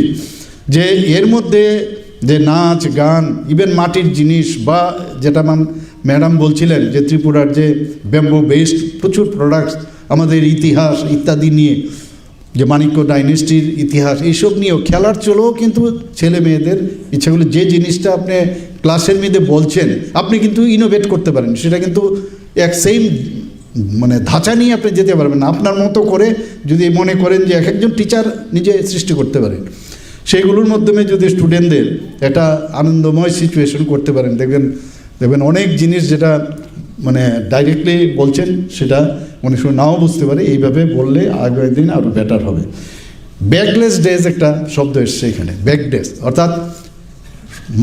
যে এর মধ্যে যে নাচ গান, ইভেন মাটির জিনিস বা যেটা ম্যাডাম বলছিলেন যে ত্রিপুরার যে ব্যাম্বো বেসড প্রচুর প্রোডাক্টস, আমাদের ইতিহাস ইত্যাদি নিয়ে, যে মাণিক্য ডাইনেস্টির ইতিহাস, এইসব নিয়েও খেলার চলেও কিন্তু ছেলে মেয়েদের ইচ্ছাগুলো, যে জিনিসটা আপনি ক্লাসের মধ্যে বলছেন আপনি কিন্তু ইনোভেট করতে পারেন, সেটা কিন্তু এক সেম মানে ধাঁচা নিয়ে আপনি যেতে পারবেন না। আপনার মতো করে যদি মনে করেন যে একজন টিচার নিজে সৃষ্টি করতে পারেন, সেইগুলোর মাধ্যমে যদি স্টুডেন্টদের একটা আনন্দময় সিচুয়েশন করতে পারেন, দেখবেন অনেক জিনিস যেটা মানে ডাইরেক্টলি বলছেন সেটা অনেক সময় নাও বুঝতে পারে, এইভাবে বললে আগামী দিন আরও বেটার হবে। ব্যাকলেস ডেজ একটা শব্দ এসছে এখানে, ব্যাক ডেজ অর্থাৎ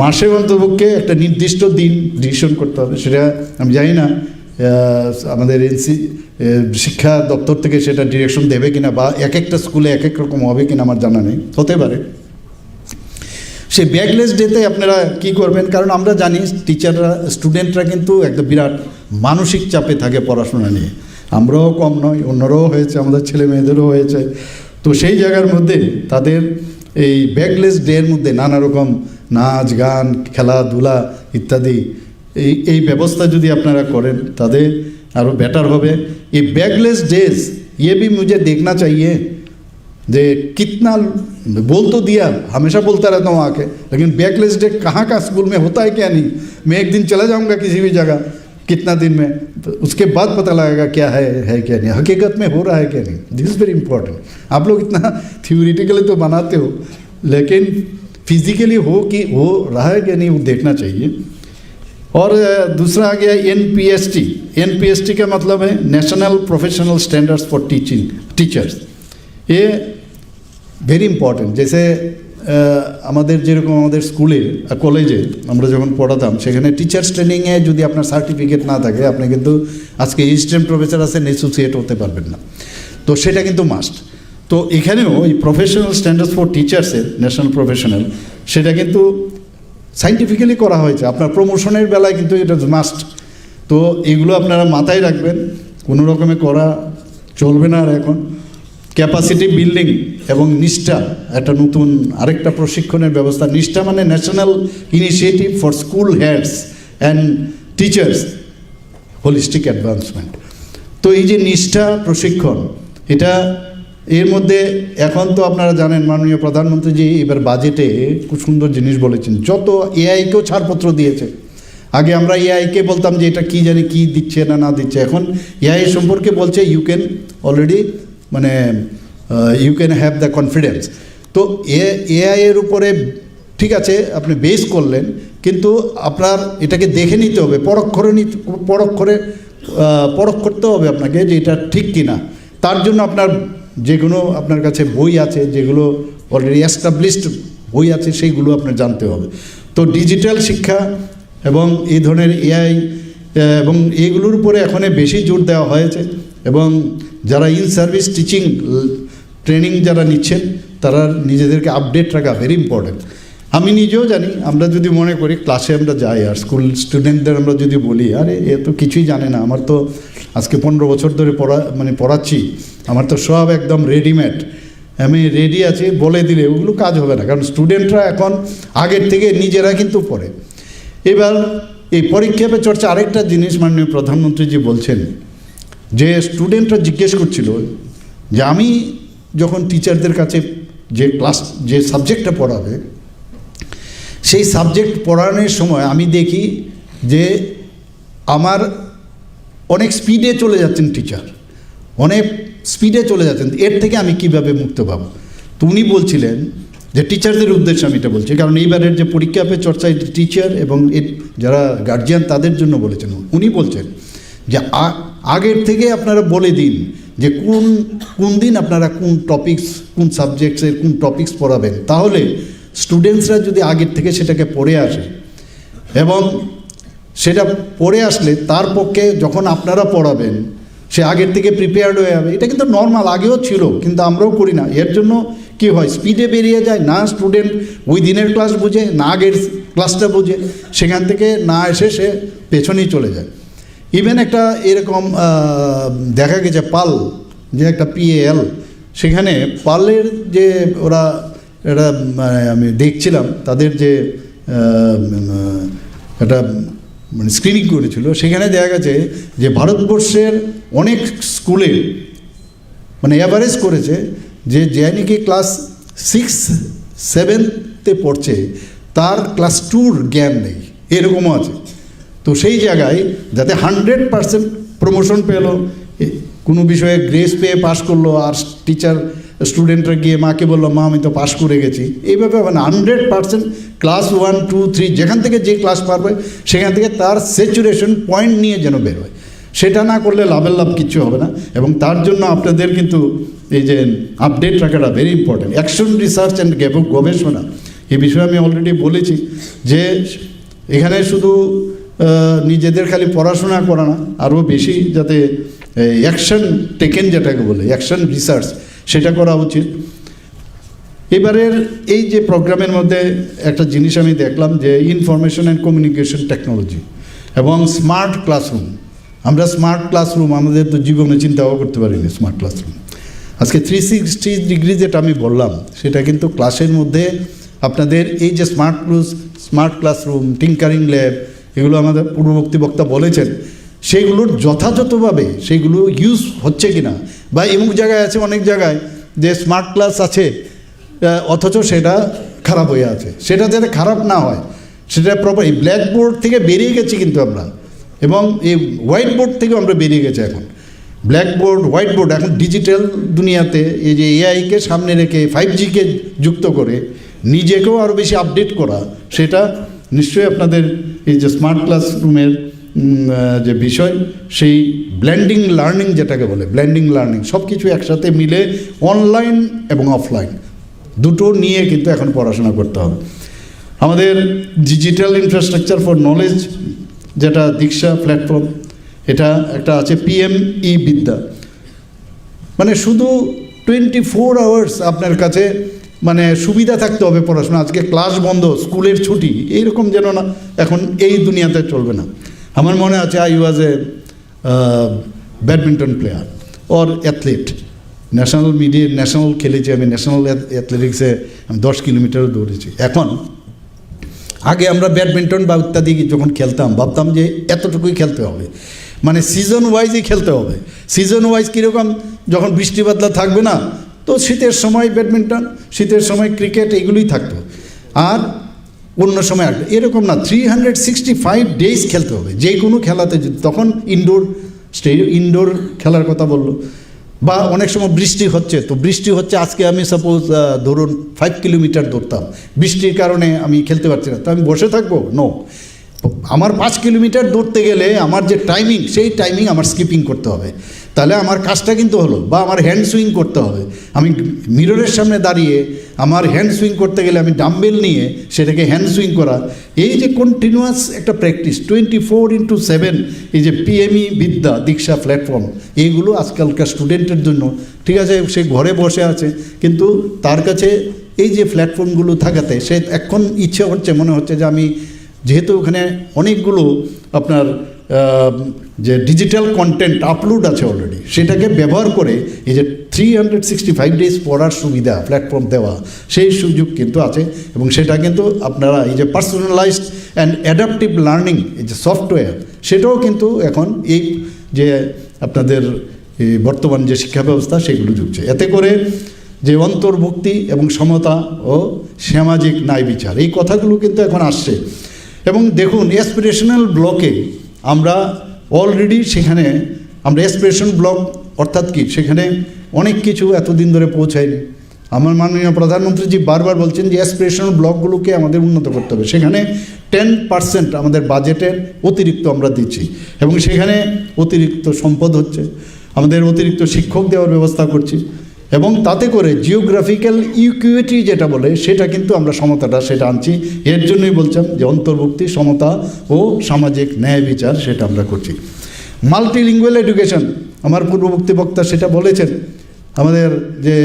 মাসে অন্তপক্ষে একটা নির্দিষ্ট দিন ডিসিশন করতে হবে। সেটা আমি জানি না আমাদের শিক্ষা দপ্তর থেকে সেটা ডিরেকশন দেবে কিনা বা এক একটা স্কুলে এক এক রকম হবে কিনা আমার জানা নেই, হতে পারে। সেই ব্যাকলেস ডেতে আপনারা কি করবেন, কারণ আমরা জানি টিচাররা স্টুডেন্টরা কিন্তু একটা বিরাট মানসিক চাপে থাকে পড়াশোনা নিয়ে, আমরাও কম নয়, অন্যরাও হয়েছে, আমাদের ছেলে মেয়েদেরও হয়েছে। তো সেই জায়গার মধ্যে তাদের এই ব্যাকলেস ডের মধ্যে নানা রকম নাচ গান খেলাধুলা ইত্যাদি এই ব্যবস্থা যদি আপনারা করেন তাদের আরও বেটার হবে। ये बैकलेस डेज ये भी मुझे देखना चाहिए, जे कितना बोल तो दिया, हमेशा बोलता रहता हूँ आके, लेकिन बैकलेस डे कहाँ का स्कूल में होता है क्या नहीं। मैं एक दिन चला जाऊँगा किसी भी जगह, कितना दिन में, तो उसके बाद पता लगेगा क्या है क्या नहीं, हकीकत में हो रहा है क्या नहीं। This is very important. आप लोग इतना थ्योरेटिकली तो बनाते हो, लेकिन फिजिकली हो कि हो रहा है क्या नहीं वो देखना चाहिए। और दूसरा आ गया NPST। NPST का मतलब है national professional standards for teachers. ये ভেরি ইম্পর্টেন্ট। जैसे আমাদের যেরকম আমাদের স্কুলে কলেজে আমরা যখন পড়াতাম, সেখানে টিচার্স ট্রেনিংয়ে যদি আপনার সার্টিফিকেট না থাকে, আপনি কিন্তু আজকে অ্যাসিস্ট্যান্ট প্রফেসর আছেন, অ্যাসোসিয়েট হতে পারবেন না। তো সেটা কিন্তু মাস্ট। তো এখানেও এই প্রফেশনাল স্ট্যান্ডার্ডস ফর টিচার্সের ন্যাশনাল প্রফেশনাল, সেটা কিন্তু সাইন্টিফিক্যালি করা হয়েছে। আপনার প্রমোশনের বেলায় কিন্তু এটা মাস্ট। তো এগুলো আপনারা মাথায় রাখবেন, কোনো রকমে করা চলবে না। আর এখন ক্যাপাসিটি বিল্ডিং এবং নিষ্ঠা, একটা নতুন আরেকটা প্রশিক্ষণের ব্যবস্থা। নিষ্ঠা মানে national initiative for school heads and teachers holistic advancement. তো এই যে নিষ্ঠা প্রশিক্ষণ, এটা এর মধ্যে এখন তো আপনারা জানেন মাননীয় প্রধানমন্ত্রী জি এবার বাজেটে খুব সুন্দর জিনিস বলেছেন, যত এআইকেও ছাড়পত্র দিয়েছে। আগে আমরা এআইকে বলতাম যে এটা কী জানি কী দিচ্ছে না দিচ্ছে, এখন এআই সম্পর্কে বলছে ইউ ক্যান অলরেডি মানে you can have the confidence. তো এআই এর উপরে ঠিক আছে আপনি বেস করলেন, কিন্তু আপনার এটাকে দেখে নিতে হবে, পরখ করতে হবে আপনাকে যে এটা ঠিক কি না। তার জন্য আপনার যেগুলো আপনার কাছে বই আছে, যেগুলো অলরেডি এস্টাবলিশড বই আছে, সেইগুলো আপনার জানতে হবে। তো ডিজিটাল শিক্ষা এবং এই ধরনের এআই এবং এইগুলোর উপরে এখন বেশি জোর দেওয়া হয়েছে। এবং যারা ইন সার্ভিস টিচিং ট্রেনিং যারা নিচ্ছেন, তারা নিজেদেরকে আপডেট রাখা ভেরি ইম্পর্টেন্ট। আমি নিজেও জানি, আমরা যদি মনে করি ক্লাসে আমরা যাই আর স্টুডেন্টদের আমরা যদি বলি আরে এ তো কিছুই জানে না, আমার তো আজকে 15 বছর ধরে পড়াচ্ছি, আমার তো সব একদম রেডিমেড, আমি রেডি আছি, বলে দিলে ওগুলো কাজ হবে না। কারণ স্টুডেন্টরা এখন আগের থেকে নিজেরা কিন্তু পড়ে। এবার এই পরীক্ষা পে চর্চা আরেকটা জিনিস মাননীয় প্রধানমন্ত্রীজি বলছেন যে স্টুডেন্টরা জিজ্ঞেস করছিল যে আমি যখন টিচারদের কাছে যে সাবজেক্টটা পড়াবে, সেই সাবজেক্ট পড়ানোর সময় আমি দেখি যে আমার অনেক স্পিডে চলে যাচ্ছেন টিচার, অনেক স্পিডে চলে যাচ্ছেন, এর থেকে আমি কিভাবে মুক্ত পাব। তো উনি বলছিলেন যে টিচারদের উদ্দেশ্যে আমি এটা বলছি, কারণ এইবারের যে পরীক্ষা পে চর্চা টিচার এবং যারা গার্জিয়ান তাদের জন্য বলেছেন। উনি বলছেন যে আগের থেকে আপনারা বলে দিন যে কোন দিন আপনারা কোন সাবজেক্টসের কোন টপিকস পড়াবেন, তাহলে স্টুডেন্টসরা যদি আগের থেকে সেটাকে পড়ে আসে এবং সেটা পড়ে আসলে তার পক্ষে যখন আপনারা পড়াবেন সে আগের থেকে প্রিপেয়ার্ড হয়ে যাবে। এটা কিন্তু নর্মাল, আগেও ছিল, কিন্তু আমরাও করি না। এর জন্য কী হয়, স্পিডে বেরিয়ে যায়, না স্টুডেন্ট ওই দিনের ক্লাস বুঝে, না আগের ক্লাসটা বুঝে, সেখান থেকে না এসে সে পেছনেই চলে যায়। ইভেন একটা এরকম দেখা গেছে পাল, যে একটা PAL, সেখানে পালের যে ওরা এটা আমি দেখছিলাম তাদের যে একটা মানে স্ক্রিনিং করেছিল, সেখানে দেখা গেছে যে ভারতবর্ষের অনেক স্কুলে মানে অ্যাভারেজ করেছে যে নাকি ক্লাস 6-7-তে পড়ছে তার ক্লাস 2-র জ্ঞান নেই, এরকমও আছে। তো সেই জায়গায় যাতে 100% প্রমোশন পেল, কোনো বিষয়ে গ্রেস পেয়ে পাশ করলো, আর স্টুডেন্টরা গিয়ে মাকে বললো মা আমি তো পাশ করে গেছি, এইভাবে মানে 100% ক্লাস 1, 2, 3 যেখান থেকে যে ক্লাস পারবে সেখান থেকে তার স্যাচুরেশন পয়েন্ট নিয়ে যেন বের হয়। সেটা না করলে লাভের লাভ কিচ্ছু হবে না। এবং তার জন্য আপনাদের কিন্তু এই যে আপডেট রাখাটা very important. Action research and গবেষণা, এই বিষয়ে আমি অলরেডি বলেছি যে এখানে শুধু নিজেদের খালি পড়াশোনা করা না, আরও বেশি যাতে অ্যাকশন টেকেন, যেটাকে বলে অ্যাকশন রিসার্চ, সেটা করা উচিত। এবারের এই যে প্রোগ্রামের মধ্যে একটা জিনিস আমি দেখলাম যে ইনফরমেশন অ্যান্ড কমিউনিকেশন টেকনোলজি এবং স্মার্ট ক্লাসরুম। আমরা স্মার্ট ক্লাসরুম আমাদের তো জীবনে চিন্তাও করতে পারিনি। স্মার্ট ক্লাসরুম আজকে 360 ডিগ্রি যেটা আমি বললাম, সেটা কিন্তু ক্লাসের মধ্যে আপনাদের এই যে স্মার্ট ক্লাসরুম, টিঙ্কারিং ল্যাব, এগুলো আমাদের পূর্ববর্তী বক্তা বলেছেন, সেইগুলোর যথাযথভাবে সেইগুলো ইউজ হচ্ছে কি না, বা এমুক জায়গায় আছে অনেক জায়গায় যে স্মার্ট ক্লাস আছে অথচ সেটা খারাপ হয়ে আছে। সেটা যাতে খারাপ না হয় সেটা প্রপার, এই ব্ল্যাকবোর্ড থেকে বেরিয়ে গেছি কিন্তু আমরা, এবং এই হোয়াইট বোর্ড থেকেও আমরা বেরিয়ে গেছি। এখন ব্ল্যাকবোর্ড, হোয়াইট বোর্ড, এখন ডিজিটাল দুনিয়াতে এই যে এআইকে সামনে রেখে 5Gকে যুক্ত করে নিজেকেও আরও বেশি আপডেট করা, সেটা নিশ্চয়ই আপনাদের এই যে স্মার্ট ক্লাসরুমের যে বিষয়, সেই ব্লেন্ডিং লার্নিং যেটাকে বলে, ব্লেন্ডিং লার্নিং, সব কিছু একসাথে মিলে অনলাইন এবং অফলাইন দুটো নিয়ে কিন্তু এখন পড়াশোনা করতে হবে। আমাদের ডিজিটাল ইনফ্রাস্ট্রাকচার ফর নলেজ যেটা দীক্ষা প্ল্যাটফর্ম, এটা একটা আছে PME বিদ্যা, মানে শুধু 24 আওয়ার্স আপনার কাছে মানে সুবিধা থাকতে হবে পড়াশোনা। আজকে ক্লাস বন্ধ, স্কুলের ছুটি, এইরকম যেন না, এখন এই দুনিয়াতে চলবে না। আমার মনে আছে I was A badminton player or athlete, national খেলেছি আমি, ন্যাশনাল অ্যাথলেটিক্সে আমি 10 কিলোমিটারও দৌড়েছি। এখন আগে আমরা ব্যাডমিন্টন বা ইত্যাদি যখন খেলতাম ভাবতাম যে এতটুকুই খেলতে হবে, মানে সিজন ওয়াইজই খেলতে হবে। সিজন ওয়াইজ কীরকম, যখন বৃষ্টি বাদলা থাকবে না তো শীতের সময় ব্যাডমিন্টন, শীতের সময় ক্রিকেট, এগুলোই থাকতো। আর অন্য সময় এরকম না, 365 ডেজ খেলতে হবে যে কোনো খেলাতে। তখন ইনডোর খেলার কথা বললো, বা অনেক সময় বৃষ্টি হচ্ছে, তো বৃষ্টি হচ্ছে, আজকে আমি সাপোজ ধরুন 5 কিলোমিটার দৌড়তাম, বৃষ্টির কারণে আমি খেলতে পারছি না, তো আমি বসে থাকবো? নো, আমার 5 কিলোমিটার দৌড়তে গেলে আমার যে টাইমিং, সেই টাইমিং আমার স্কিপিং করতে হবে, তাহলে আমার কাজটা কিন্তু হলো। বা আমার হ্যান্ড সুইং করতে হবে, আমি মিররের সামনে দাঁড়িয়ে আমার হ্যান্ড সুইং করতে গেলে আমি ডাম্বেল নিয়ে সেটাকে হ্যান্ড সুইং করা, এই যে কন্টিনিউয়াস একটা প্র্যাকটিস 24/7, এই যে PME বিদ্যা দীক্ষা প্ল্যাটফর্ম, এইগুলো আজকালকার স্টুডেন্টের জন্য, ঠিক আছে সে ঘরে বসে আছে কিন্তু তার কাছে এই যে প্ল্যাটফর্মগুলো থাকাতে সে এখন ইচ্ছে হচ্ছে, মনে হচ্ছে যে আমি যেহেতু ওখানে অনেকগুলো আপনার যে ডিজিটাল কন্টেন্ট আপলোড আছে অলরেডি, সেটাকে ব্যবহার করে এই যে 365 ডেজ পড়ার সুবিধা প্ল্যাটফর্ম দেওয়া, সেই সুযোগ কিন্তু আছে। এবং সেটা কিন্তু আপনারা এই যে পার্সোনালাইজড অ্যান্ড অ্যাডাপটিভ লার্নিং, এই যে সফটওয়্যার, সেটাও কিন্তু এখন এই যে আপনাদের বর্তমান যে শিক্ষা ব্যবস্থা সেগুলো ঢুকছে। এতে করে যে অন্তর্ভুক্তি এবং সমতা ও সামাজিক ন্যায় বিচার, এই কথাগুলো কিন্তু এখন আসছে। এবং দেখুন অ্যাসপিরেশনাল ব্লকে আমরা অলরেডি সেখানে আমরা অ্যাসপিরেশন ব্লক অর্থাৎ কি, সেখানে অনেক কিছু এতদিন ধরে পৌঁছায়নি। আমার মাননীয় প্রধানমন্ত্রীজি বারবার বলছেন যে অ্যাসপিরেশনাল ব্লকগুলোকে আমাদের উন্নত করতে হবে। সেখানে 10% আমাদের বাজেটের অতিরিক্ত আমরা দিচ্ছি, এবং সেখানে অতিরিক্ত সম্পদ হচ্ছে, আমাদের অতিরিক্ত শিক্ষক দেওয়ার ব্যবস্থা করছি, এবং তাতে করে জিওগ্রাফিক্যাল ইকুইটি যেটা বলে সেটা কিন্তু আমরা সমতাটা সেটা আনছি। এর জন্যই বলছিলাম যে অন্তর্ভুক্তি, সমতা ও সামাজিক ন্যায় বিচার সেটা আমরা করছি। মাল্টিলিঙ্গুয়াল এডুকেশন, আমার পূর্ববর্তী বক্তা সেটা বলেছেন, আমাদের যে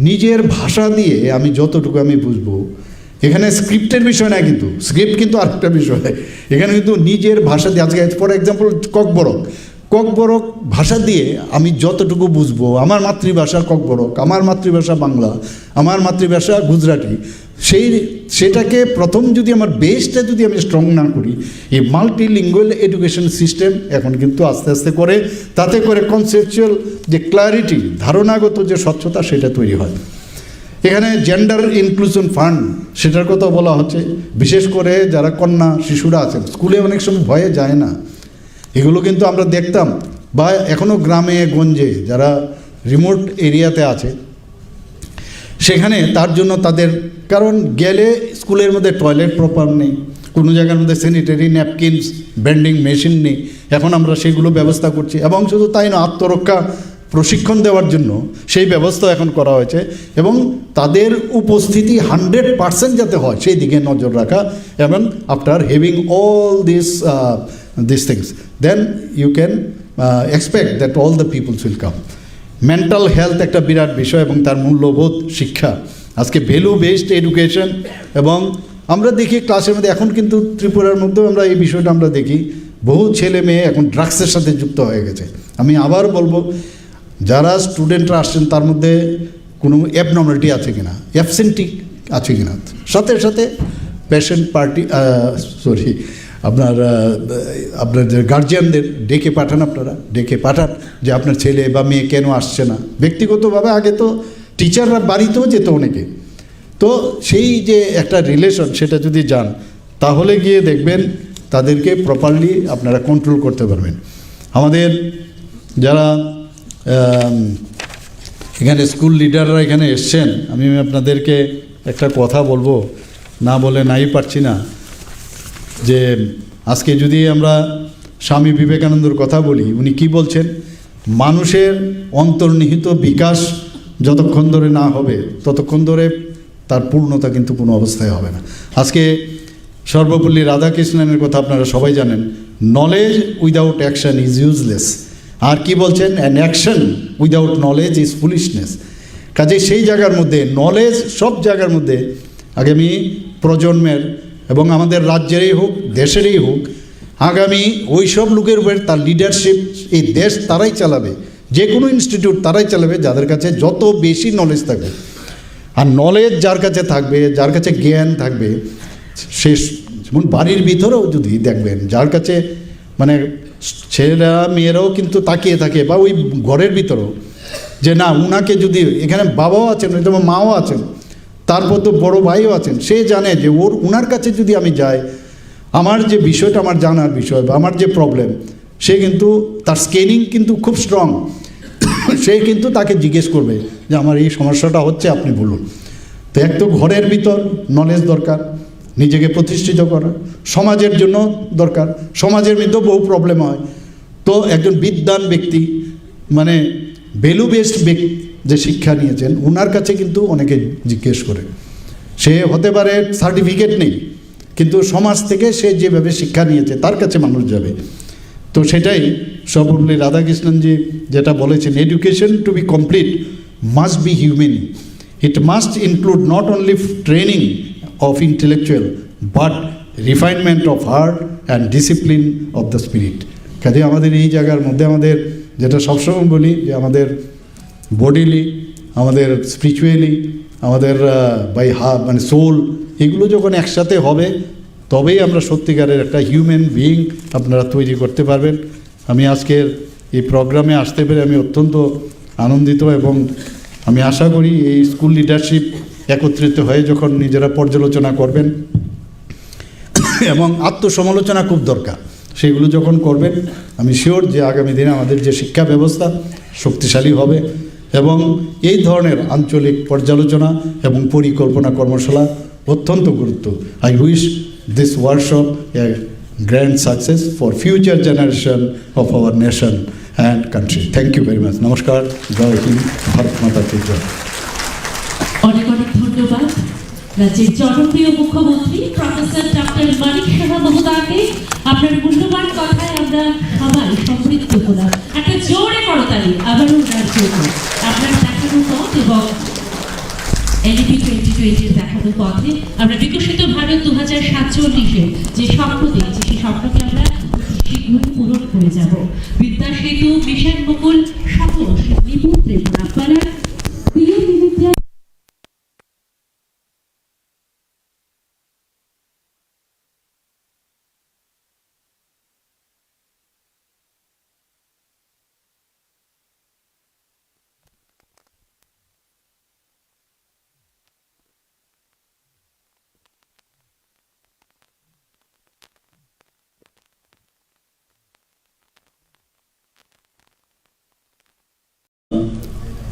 নিজের ভাষা দিয়ে আমি যতটুকু আমি বুঝবো, এখানে স্ক্রিপ্টের বিষয় না, কিন্তু স্ক্রিপ্ট কিন্তু আরেকটা বিষয়, এখানে কিন্তু নিজের ভাষা দিয়ে, আজকে ফর এক্সাম্পল ককবরক ভাষা দিয়ে আমি যতটুকু বুঝবো, আমার মাতৃভাষা ককবরক, আমার মাতৃভাষা বাংলা, আমার মাতৃভাষা গুজরাটি, সেটাকে প্রথম যদি আমার বেসটা যদি আমি স্ট্রং না করি, এই মাল্টিলিঙ্গুয়াল এডুকেশন সিস্টেম এখন কিন্তু আস্তে আস্তে করে তাতে করে কনসেপচুয়াল যে ক্ল্যারিটি, ধারণাগত যে স্বচ্ছতা সেটা তৈরি হয়। এখানে জেন্ডার ইনক্লুশন ফান্ড সেটার কথা বলা হচ্ছে, বিশেষ করে যারা কন্যা শিশুরা আছেন, স্কুলে অনেক সময় ভয়ে যায় না, এগুলো কিন্তু আমরা দেখতাম, বা এখনও গ্রামে গঞ্জে যারা রিমোট এরিয়াতে আছে সেখানে তার জন্য তাদের, কারণ গেলে স্কুলের মধ্যে টয়লেট প্রপার নেই, কোনো জায়গার মধ্যে স্যানিটারি ন্যাপকিনস ভেন্ডিং মেশিন নেই, এখন আমরা সেগুলো ব্যবস্থা করছি। এবং শুধু তাই না, আত্মরক্ষা প্রশিক্ষণ দেওয়ার জন্য সেই ব্যবস্থা এখন করা হয়েছে, এবং তাদের উপস্থিতি 100% যাতে হয় সেই দিকে নজর রাখা। এবং after having all these things, then you can expect that all the peoples will come. Mental health একটা বিরাট বিষয়, এবং তার মূল্যবোধ শিক্ষা, আজকে ভ্যালু বেসড এডুকেশন। এবং আমরা দেখি ক্লাসের মধ্যে এখন কিন্তু ত্রিপুরার মধ্যেও আমরা এই বিষয়টা আমরা দেখি, বহু ছেলে মেয়ে এখন ড্রাগসের সাথে যুক্ত হয়ে গেছে। আমি আবার বলবো, যারা স্টুডেন্টরা আসছেন তার মধ্যে কোনো অ্যাবনর্মালিটি আছে কিনা, অ্যাবসেন্টিক আছে কিনা, সাথে সাথে পেশেন্ট পার্টি আপনার যে গার্জিয়ানদের ডেকে পাঠান, আপনারা ডেকে পাঠান যে আপনার ছেলে বা মেয়ে কেন আসছে না। ব্যক্তিগতভাবে আগে তো টিচাররা বাড়িতেও যেত অনেকে, তো সেই যে একটা রিলেশন সেটা যদি যান তাহলে গিয়ে দেখবেন তাদেরকে প্রপারলি আপনারা কন্ট্রোল করতে পারবেন। আমাদের যারা এখানে স্কুল লিডাররা এখানে এসছেন, আমি আপনাদেরকে একটা কথা বলবো, না বলে নাই পারছি না। যে আজকে যদি আমরা স্বামী বিবেকানন্দর কথা বলি, উনি কি বলছেন, মানুষের অন্তর্নিহিত বিকাশ যতক্ষণ ধরে না হবে ততক্ষণ ধরে তার পূর্ণতা কিন্তু কোনো অবস্থায় হবে না। আজকে সর্বপল্লী রাধাকৃষ্ণনের কথা আপনারা সবাই জানেন, knowledge without action is useless. আর কি বলছেন, an action without knowledge is foolishness. কাজে সেই জায়গার মধ্যে নলেজ সব জায়গার মধ্যে আগামী প্রজন্মের এবং আমাদের রাজ্যেরই হোক দেশেরই হোক, আগামী ওই সব লোকের উপর তার লিডারশিপ, এই দেশ তারাই চালাবে, যে কোনো ইনস্টিটিউট তারাই চালাবে যাদের কাছে যত বেশি নলেজ থাকবে। আর নলেজ যার কাছে থাকবে, যার কাছে জ্ঞান থাকবে, সে যেমন বাড়ির ভিতরেও যদি দেখবেন যার কাছে মানে ছেলেরা মেয়েরাও কিন্তু তাকিয়ে থাকে, বা ওই ঘরের ভিতরেও যে না উনাকে যদি এখানে বাবাও আছেন, তোমার মাও আছেন, তারপর তো বড় ভাইও আছেন, সে জানে যে উনার কাছে যদি আমি যাই, আমার যে বিষয়টা আমার জানার বিষয় বা আমার যে প্রবলেম, সে কিন্তু তার স্ক্যানিং কিন্তু খুব স্ট্রং। সে কিন্তু তাকে জিজ্ঞেস করবে যে আমার এই সমস্যাটা হচ্ছে, আপনি বলুন। তো এক তো ঘরের ভিতর নলেজ দরকার, নিজেকে প্রতিষ্ঠিত করা, সমাজের জন্য দরকার, সমাজের মধ্যেও বহু প্রবলেম হয়। তো একজন বিদ্বান ব্যক্তি মানে ভ্যালু বেসড ব্যক্তি যে শিক্ষা নিয়েছেন, ওনার কাছে কিন্তু অনেকে জিজ্ঞেস করে। সে হতে পারে সার্টিফিকেট নেই, কিন্তু সমাজ থেকে সে যেভাবে শিক্ষা নিয়েছে তার কাছে মানুষ যাবে। তো সেটাই সর্বপল্লী রাধাকৃষ্ণনজি যেটা বলেছেন, education to be complete must be human, it must include not only training of intellectual but refinement of heart and discipline of the spirit. কাজে আমাদের এই জায়গার মধ্যে আমাদের যেটা সবসময় বলি যে আমাদের বডিলি, আমাদের স্পিরিচুয়ালি, আমাদের বাই মানে সোল, এগুলো যখন একসাথে হবে তবেই আমরা সত্যিকারের একটা হিউম্যান বিইং আপনারা তৈরি করতে পারবেন। আমি আজকের এই প্রোগ্রামে আসতে পেরে আমি অত্যন্ত আনন্দিত, এবং আমি আশা করি এই স্কুল লিডারশিপ একত্রিত হয়ে যখন নিজেরা পর্যালোচনা করবেন এবং আত্মসমালোচনা খুব দরকার, সেগুলো যখন করবেন আমি শিওর যে আগামী দিনে আমাদের যে শিক্ষা ব্যবস্থা শক্তিশালী হবে। এবং এই ধরনের আঞ্চলিক পর্যালোচনা এবং পরিকল্পনা কর্মশালা অত্যন্ত গুরুত্ব। I wish this workshop a grand success for future generation of our nation and country. Thank you very much. নমস্কার, জয় হিন্দ, ভারত মাতা কি জয়। অনেক অনেক ধন্যবাদ রাজ্যের জনপ্রিয় মুখ্যমন্ত্রী প্রফেসর ডক্টর মানিক সাহা মহোদয়কে। আপনার মূল্যবান কথায় আমরা সবাই সমৃদ্ধ হলাম। একটা জোরে করতালি আবারও ওনার জন্য। আপনার দেখানো পথ এবং এনইপি 2020 দেখানো পথে আমরা বিকশিত ভারত 2047 যে স্বপ্ন দেখছি, সেই স্বপ্নকে আমরা শীঘ্রই পূরণ করে যাব। বিদ্যা সেতু, মিশন মুকুল, সকল নিপুণ ত্রিপুরা পাড়ার প্রিয় বিদ্যা।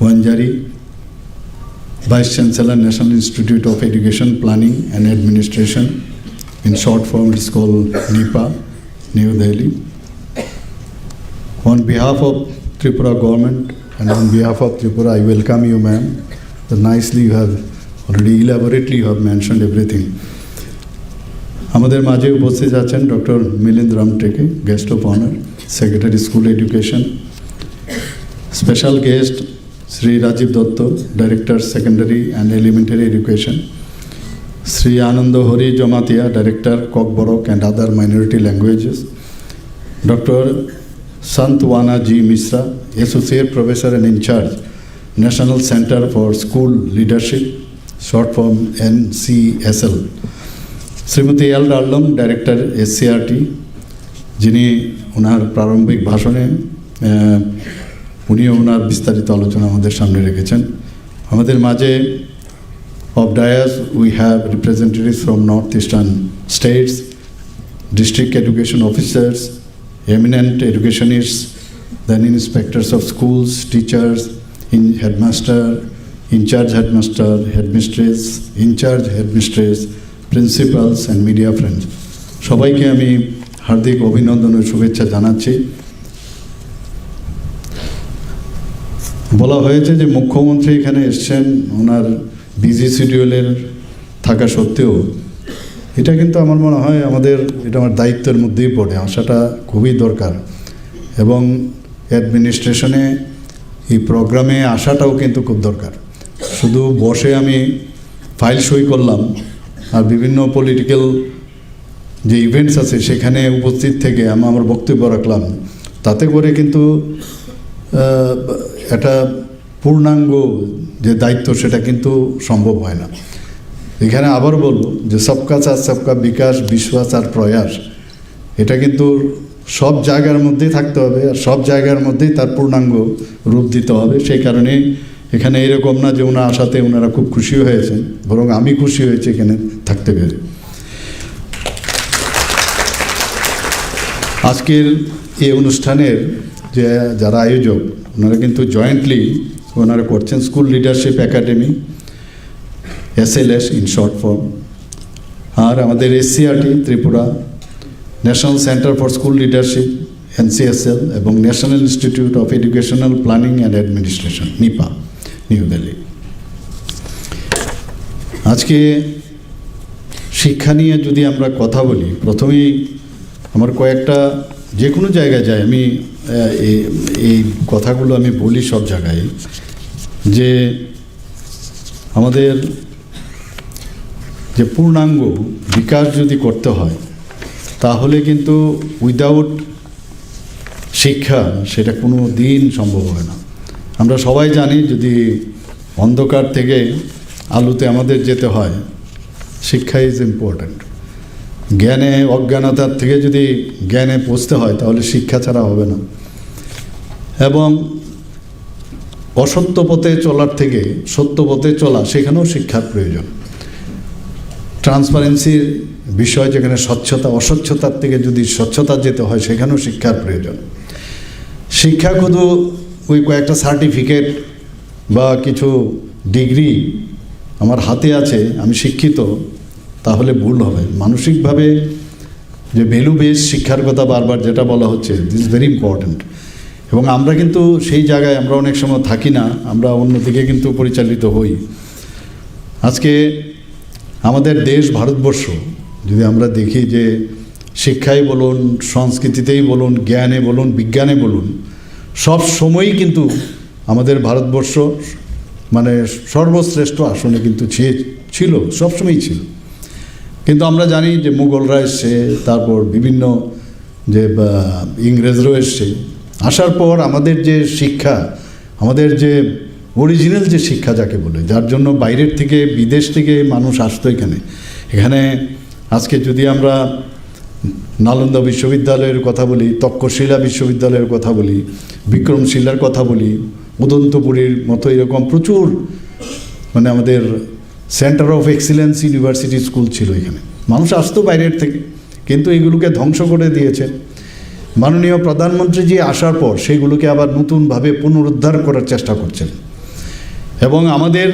Wanjari, Vice Chancellor, National Institute of Education, Planning and Administration. In short form, it is called NIPA, New Delhi. On behalf of Tripura government and on behalf of Tripura, I welcome you, ma'am. So nicely you have already elaborately you have mentioned everything. আমাদের মাঝে উপস্থিত আছেন doctor Milind Ramteke, guest of honour, secretary school education. Special guest Sri Rajiv Dotto, Director Secondary and Elementary Education. Sri Anando Hori Jomatia, Director Kokborok and Other Minority Languages. Dr. Santwana G. Misra, Associate Professor and in charge, National Center for School Leadership, short form NCSL. Srimati L. Dallam, Director SCRT, যিনি ওনার প্রারম্ভিক ভাষণে উনিও ওনার বিস্তারিত আলোচনা আমাদের সামনে রেখেছেন। আমাদের মাঝে of dais we have representatives from north eastern states, district education officers, eminent educationists, then inspectors of schools, teachers, headmaster, incharge headmaster, headmistress, incharge headmistress, principals and media friends. সবাইকে আমি হার্দিক অভিনন্দন ও শুভেচ্ছা জানাচ্ছি। বলা হয়েছে যে মুখ্যমন্ত্রী এখানে এসছেন, ওনার বিজি শিডিউলের থাকা সত্ত্বেও এটা কিন্তু আমার মনে হয় এটা আমার দায়িত্বের মধ্যেই পড়ে, আসাটা খুবই দরকার। এবং অ্যাডমিনিস্ট্রেশনে এই প্রোগ্রামে আসাটাও কিন্তু খুব দরকার। শুধু বসে আমি ফাইল সই করলাম আর বিভিন্ন পলিটিক্যাল যে ইভেন্টস আছে সেখানে উপস্থিত থেকে আমি আমার বক্তব্য রাখলাম, তাতে করে কিন্তু একটা পূর্ণাঙ্গ যে দায়িত্ব সেটা কিন্তু সম্ভব হয় না। এখানে আবার বলবো যে সবকা সাথ সবকা বিকাশ, বিশ্বাস আর প্রয়াস, এটা কিন্তু সব জায়গার মধ্যেই থাকতে হবে আর সব জায়গার মধ্যেই তার পূর্ণাঙ্গ রূপ দিতে হবে। সেই কারণে এখানে এরকম না যে ওনার আসাতে ওনারা খুব খুশি হয়েছেন, বরং আমি খুশি হয়েছি এখানে থাকতে পেরে। আজকের এই অনুষ্ঠানের যে যারা আয়োজক ওনারা কিন্তু জয়েন্টলি ওনারা করছেন school leadership academy, SLS in short form, আর আমাদের SCRT Tripura, national centre for school leadership NCSL এবং national institute of educational planning and administration NIPA, new Delhi. আজকে শিক্ষা নিয়ে যদি আমরা কথা বলি, প্রথমেই আমার কয়েকটা যে কোনো জায়গায় যাই আমি এই কথাগুলো আমি বলি সব জায়গায়, যে আমাদের যে পূর্ণাঙ্গ বিকাশ যদি করতে হয় তাহলে কিন্তু উইদাউট শিক্ষা সেটা কোনো দিন সম্ভব হয় না। আমরা সবাই জানি যদি অন্ধকার থেকে আলোতে আমাদের যেতে হয়, শিক্ষা ইজ ইম্পর্ট্যান্ট। জ্ঞানে অজ্ঞানতার থেকে যদি জ্ঞানে পৌঁছতে হয় তাহলে শিক্ষা ছাড়া হবে না। এবং অসত্য পথে চলার থেকে সত্য পথে চলা, সেখানেও শিক্ষার প্রয়োজন। ট্রান্সপারেন্সির বিষয়, যেখানে স্বচ্ছতা, অস্বচ্ছতার থেকে যদি স্বচ্ছতা যেতে হয় সেখানেও শিক্ষার প্রয়োজন। শিক্ষা শুধু ওই কয়েকটা সার্টিফিকেট বা কিছু ডিগ্রি আমার হাতে আছে, আমি শিক্ষিত, তাহলে ভুল হবে। মানসিকভাবে যে ভ্যালু বেস শিক্ষার কথা বারবার যেটা বলা হচ্ছে, দিস ভেরি ইম্পর্ট্যান্ট। এবং আমরা কিন্তু সেই জায়গায় আমরা অনেক সময় থাকি না, আমরা অন্যদিকে কিন্তু পরিচালিত হই। আজকে আমাদের দেশ ভারতবর্ষ যদি আমরা দেখি যে শিক্ষায় বলুন, সংস্কৃতিতেই বলুন, জ্ঞানে বলুন, বিজ্ঞানে বলুন, সব সময়ই কিন্তু আমাদের ভারতবর্ষ মানে সর্বশ্রেষ্ঠ আসনে কিন্তু ছিল, সবসময়ই ছিল। কিন্তু আমরা জানি যে মুঘলরা এসছে, তারপর বিভিন্ন যে ইংরেজরাও এসছে, আসার পর আমাদের যে শিক্ষা, আমাদের যে অরিজিনাল যে শিক্ষা যাকে বলে, যার জন্য বাইরের থেকে বিদেশ থেকে মানুষ আসতো এখানে আজকে যদি আমরা নালন্দা বিশ্ববিদ্যালয়ের কথা বলি, তক্ষশিলা বিশ্ববিদ্যালয়ের কথা বলি, বিক্রমশিলার কথা বলি, উদন্তপুরীর মতো এরকম প্রচুর মানে আমাদের centre of excellence university school ছিল এখানে, মানুষ আসতো বাইরের থেকে, কিন্তু এগুলোকে ধ্বংস করে দিয়েছে মাননীয় প্রধানমন্ত্রীজি আসার পর। সেগুলোকে আবার নতুনভাবে পুনরুদ্ধার করার চেষ্টা করছেন। এবং আমাদের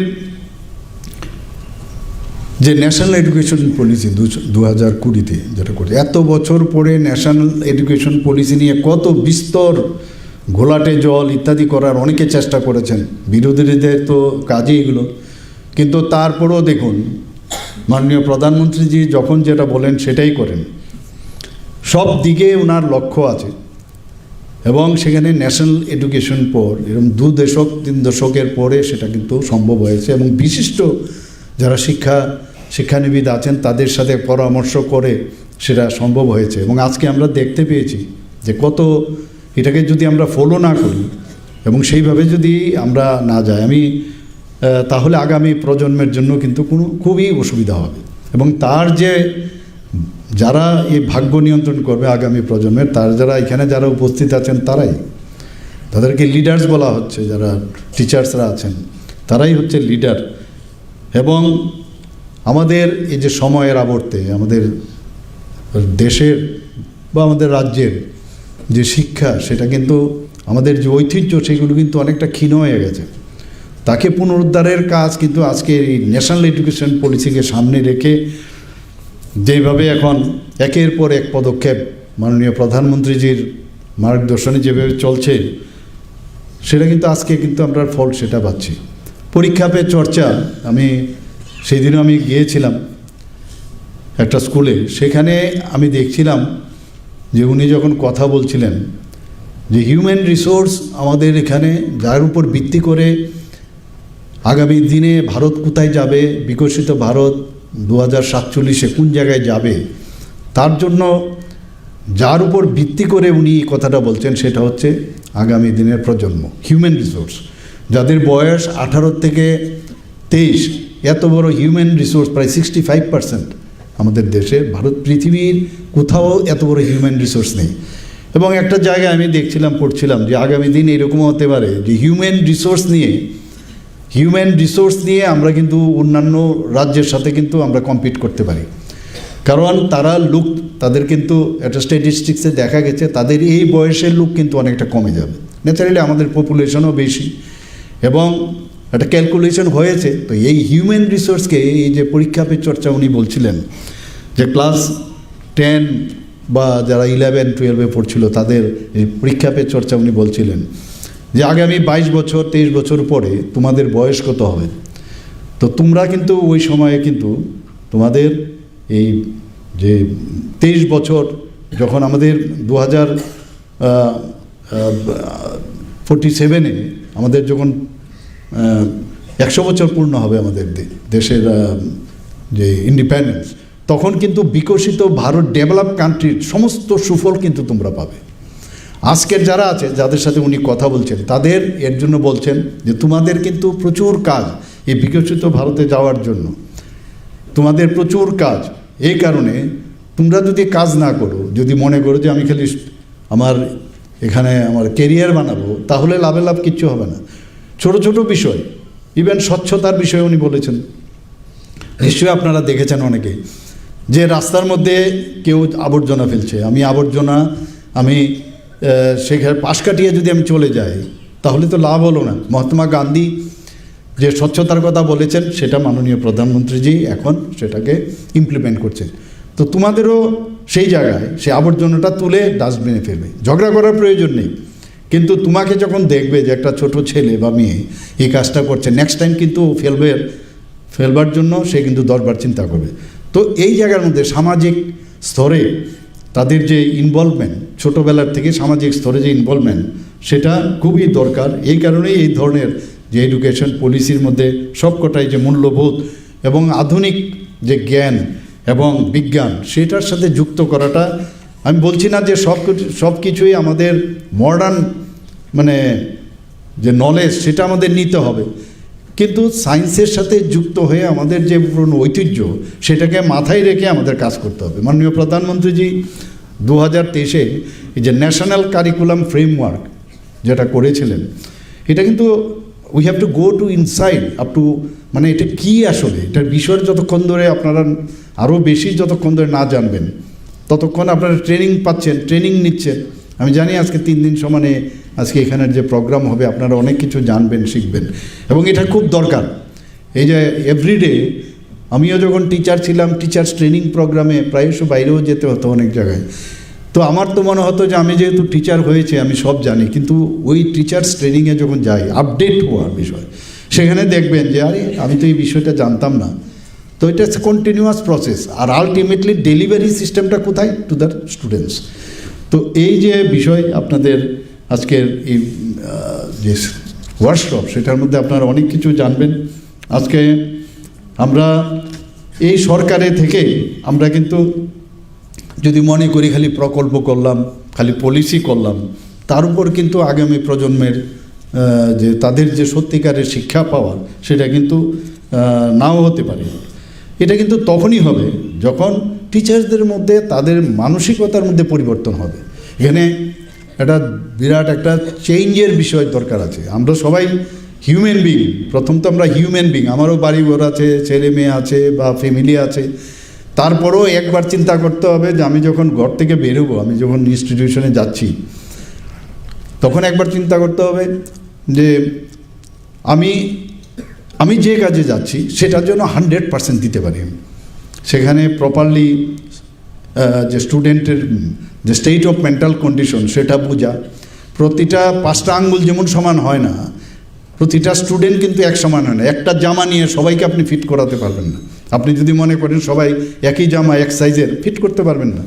যে ন্যাশনাল এডুকেশন পলিসি 2020-তে যেটা করছে, এত বছর পরে ন্যাশনাল এডুকেশন পলিসি নিয়ে কত বিস্তর ঘোলাটে জল ইত্যাদি করার অনেকে চেষ্টা করেছেন, বিরোধীদের তো কাজই এগুলো। কিন্তু তারপরেও দেখুন মাননীয় প্রধানমন্ত্রীজি যখন যেটা বলেন সেটাই করেন, সব দিকে ওনার লক্ষ্য আছে। এবং সেখানে ন্যাশনাল এডুকেশন পর এরকম 2 দশক 3 দশকের পরে সেটা কিন্তু সম্ভব হয়েছে। এবং বিশিষ্ট যারা শিক্ষানবিদ আছেন তাদের সাথে পরামর্শ করে সেটা সম্ভব হয়েছে। এবং আজকে আমরা দেখতে পেয়েছি যে কত এটাকে যদি আমরা ফলো না করি এবং সেইভাবে যদি আমরা না যাই, তাহলে আগামী প্রজন্মের জন্য কিন্তু খুবই অসুবিধা হবে। এবং তার যে যারা এই ভাগ্য নিয়ন্ত্রণ করবে আগামী প্রজন্মের, যারা এখানে যারা উপস্থিত আছেন তারাই, তাদেরকে লিডার্স বলা হচ্ছে, যারা টিচার্সরা আছেন তারাই হচ্ছে লিডার। এবং আমাদের এই যে সময়ের আবর্তে আমাদের দেশের বা আমাদের রাজ্যের যে শিক্ষা, সেটা কিন্তু আমাদের যে ঐতিহ্য সেগুলো কিন্তু অনেকটা ক্ষীণ হয়ে গেছে। তাকে পুনরুদ্ধারের কাজ কিন্তু আজকে এই ন্যাশনাল এডুকেশন পলিসিকে সামনে রেখে যেভাবে এখন একের পর এক পদক্ষেপ মাননীয় প্রধানমন্ত্রীজির মার্গদর্শনে যেভাবে চলছে, সেটা কিন্তু আজকে কিন্তু আমরা ফল সেটা পাচ্ছি। পরীক্ষা পে চর্চা, আমি সেই দিনও আমি গিয়েছিলাম একটা স্কুলে, সেখানে আমি দেখছিলাম যে উনি যখন কথা বলছিলেন যে হিউম্যান রিসোর্স আমাদের এখানে, যার উপর ভিত্তি করে আগামী দিনে ভারত কোথায় যাবে, বিকশিত ভারত 2047-এ কোন জায়গায় যাবে, তার জন্য যার উপর ভিত্তি করে উনি কথাটা বলছেন সেটা হচ্ছে আগামী দিনের প্রজন্ম, হিউম্যান রিসোর্স, যাদের বয়স 18 থেকে 23। এত বড় হিউম্যান রিসোর্স, প্রায় 65% আমাদের দেশে, ভারত পৃথিবীর কোথাও এত বড় হিউম্যান রিসোর্স নেই। এবং একটা জায়গায় আমি দেখছিলাম, পড়ছিলাম যে আগামী দিন এরকমও হতে পারে যে হিউম্যান রিসোর্স নিয়ে আমরা কিন্তু অন্যান্য রাজ্যের সাথে কিন্তু আমরা কম্পিট করতে পারি। কারণ তাদের কিন্তু একটা স্ট্যাটিস্টিক্সে দেখা গেছে তাদের এই বয়সের লোক কিন্তু অনেকটা কমে যাবে। ন্যাচারালি আমাদের পপুলেশনও বেশি এবং একটা ক্যালকুলেশন হয়েছে। তো এই হিউম্যান রিসোর্সকে, এই যে পরীক্ষা পে চর্চা উনি বলছিলেন যে ক্লাস 10 বা যারা 11-12-এ পড়ছিল তাদের এই পরীক্ষা পে চর্চা উনি বলছিলেন যে আগামী 22 বছর 23 বছর পরে তোমাদের বয়স কত হবে, তো তোমরা কিন্তু ওই সময়ে কিন্তু তোমাদের এই যে 23 বছর যখন আমাদের 2047-এ আমাদের যখন 100 বছর পূর্ণ হবে আমাদের দেশের যে ইন্ডিপেন্ডেন্স, তখন কিন্তু বিকশিত ভারত, ডেভেলপ কান্ট্রির সমস্ত সুফল কিন্তু তোমরা পাবে। আজকের যারা আছে, যাদের সাথে উনি কথা বলছেন, তাদের এর জন্য বলছেন যে তোমাদের কিন্তু প্রচুর কাজ এই বিকশিত ভারতে যাওয়ার জন্য, তোমাদের প্রচুর কাজ। এই কারণে তোমরা যদি কাজ না করো, যদি মনে করো যে আমি খালি আমার এখানে আমার কেরিয়ার বানাবো, তাহলে লাভ কিচ্ছু হবে না। ছোট ছোট বিষয়, ইভেন স্বচ্ছতার বিষয়ে উনি বলেছেন। নিশ্চয়ই আপনারা দেখেছেন অনেকেই যে রাস্তার মধ্যে কেউ আবর্জনা ফেলছে, আমি সেখানে পাশ কাটিয়ে যদি আমি চলে যাই তাহলে তো লাভ হলো না। মহাত্মা গান্ধী যে স্বচ্ছতার কথা বলেছেন, সেটা মাননীয় প্রধানমন্ত্রীজি এখন সেটাকে ইমপ্লিমেন্ট করছেন। তো তোমাদেরও সেই জায়গায় সে আবর্জনাটা তুলে ডাস্টবিনে ফেলবে, ঝগড়া করার প্রয়োজন নেই। কিন্তু তোমাকে যখন দেখবে যে একটা ছোট ছেলে বা মেয়ে এই কাজটা করছে, নেক্সট টাইম কিন্তু ফেলবার জন্য সে কিন্তু 10 বার চিন্তা করবে। তো এই জায়গার মধ্যে সামাজিক স্তরে তাদের যে ইনভলভমেন্ট, ছোটোবেলার থেকে সামাজিক স্তরে যে ইনভলভমেন্ট, সেটা খুবই দরকার। এই কারণেই এই ধরনের যে এডুকেশন পলিসির মধ্যে সবকটাই যে মূল্যবোধ এবং আধুনিক যে জ্ঞান এবং বিজ্ঞান, সেটার সাথে যুক্ত করাটা, আমি বলছি না যে সব কিছুই আমাদের মডার্ন মানে যে নলেজ সেটা আমাদের নিতে হবে, কিন্তু সায়েন্সের সাথে যুক্ত হয়ে আমাদের যে পুরনো ঐতিহ্য সেটাকে মাথায় রেখে আমাদের কাজ করতে হবে। মাননীয় প্রধানমন্ত্রীজি 2023-এ এই যে ন্যাশনাল কারিকুলাম ফ্রেমওয়ার্ক যেটা করেছিলেন, এটা কিন্তু we have to go to inside up to, মানে এটা কী আসলে, এটার বিষয় যতক্ষণ ধরে আপনারা আরও বেশি যতক্ষণ ধরে না জানবেন, ততক্ষণ আপনারা ট্রেনিং নিচ্ছেন। আমি জানি আজকে 3 দিন সমানে আজকে এখানের যে প্রোগ্রাম হবে, আপনারা অনেক কিছু জানবেন, শিখবেন, এবং এটা খুব দরকার। এই যে এভরিডে, আমিও যখন টিচার ছিলাম, টিচার্স ট্রেনিং প্রোগ্রামে প্রায়শ বাইরেও যেতে হতো অনেক জায়গায়। তো আমার তো মনে হতো যে আমি যেহেতু টিচার হয়েছে আমি সব জানি, কিন্তু ওই টিচার্স ট্রেনিংয়ে যখন যাই, আপডেট হওয়ার বিষয়, সেখানে দেখবেন যে আরে আমি তো এই বিষয়টা জানতাম না। তো এটা কন্টিনিউয়াস প্রসেস, আর আলটিমেটলি ডেলিভারি সিস্টেমটা কোথায়? To the students. তো এই যে বিষয় আপনাদের আজকের এই যে ওয়ার্কশপ, সেটার মধ্যে আপনারা অনেক কিছু জানবেন। আজকে আমরা এই সরকারে থেকে আমরা কিন্তু যদি মনে করি খালি প্রকল্প করলাম, খালি পলিসি করলাম, তার উপর কিন্তু আগামী প্রজন্মের যে তাদের যে সত্যিকারের শিক্ষা পাওয়ার, সেটা কিন্তু নাও হতে পারে। এটা কিন্তু তখনই হবে যখন টিচার্সদের মধ্যে তাদের মানসিকতার মধ্যে পরিবর্তন হবে। এখানে একটা বিরাট একটা চেঞ্জের বিষয় দরকার আছে। আমরা সবাই হিউম্যান বিং, প্রথম তো আমরা হিউম্যান বিং, আমারও বাড়ি ঘর আছে, ছেলে মেয়ে আছে বা ফ্যামিলি আছে। তারপরেও একবার চিন্তা করতে হবে যে আমি যখন ঘর থেকে বেরোবো, আমি যখন ইনস্টিটিউশনে যাচ্ছি, তখন একবার চিন্তা করতে হবে যে আমি যে কাজে যাচ্ছি সেটার জন্য 100% দিতে পারি। সেখানে প্রপারলি যে স্টুডেন্টের যে স্টেট অফ মেন্টাল কন্ডিশন সেটা বোঝা। প্রতিটা 5টা আঙ্গুল যেমন সমান হয় না, প্রতিটা স্টুডেন্ট কিন্তু এক সমান হয় না। একটা জামা নিয়ে সবাইকে আপনি ফিট করাতে পারবেন না। আপনি যদি মনে করেন সবাই একই জামা এক সাইজের, ফিট করতে পারবেন না।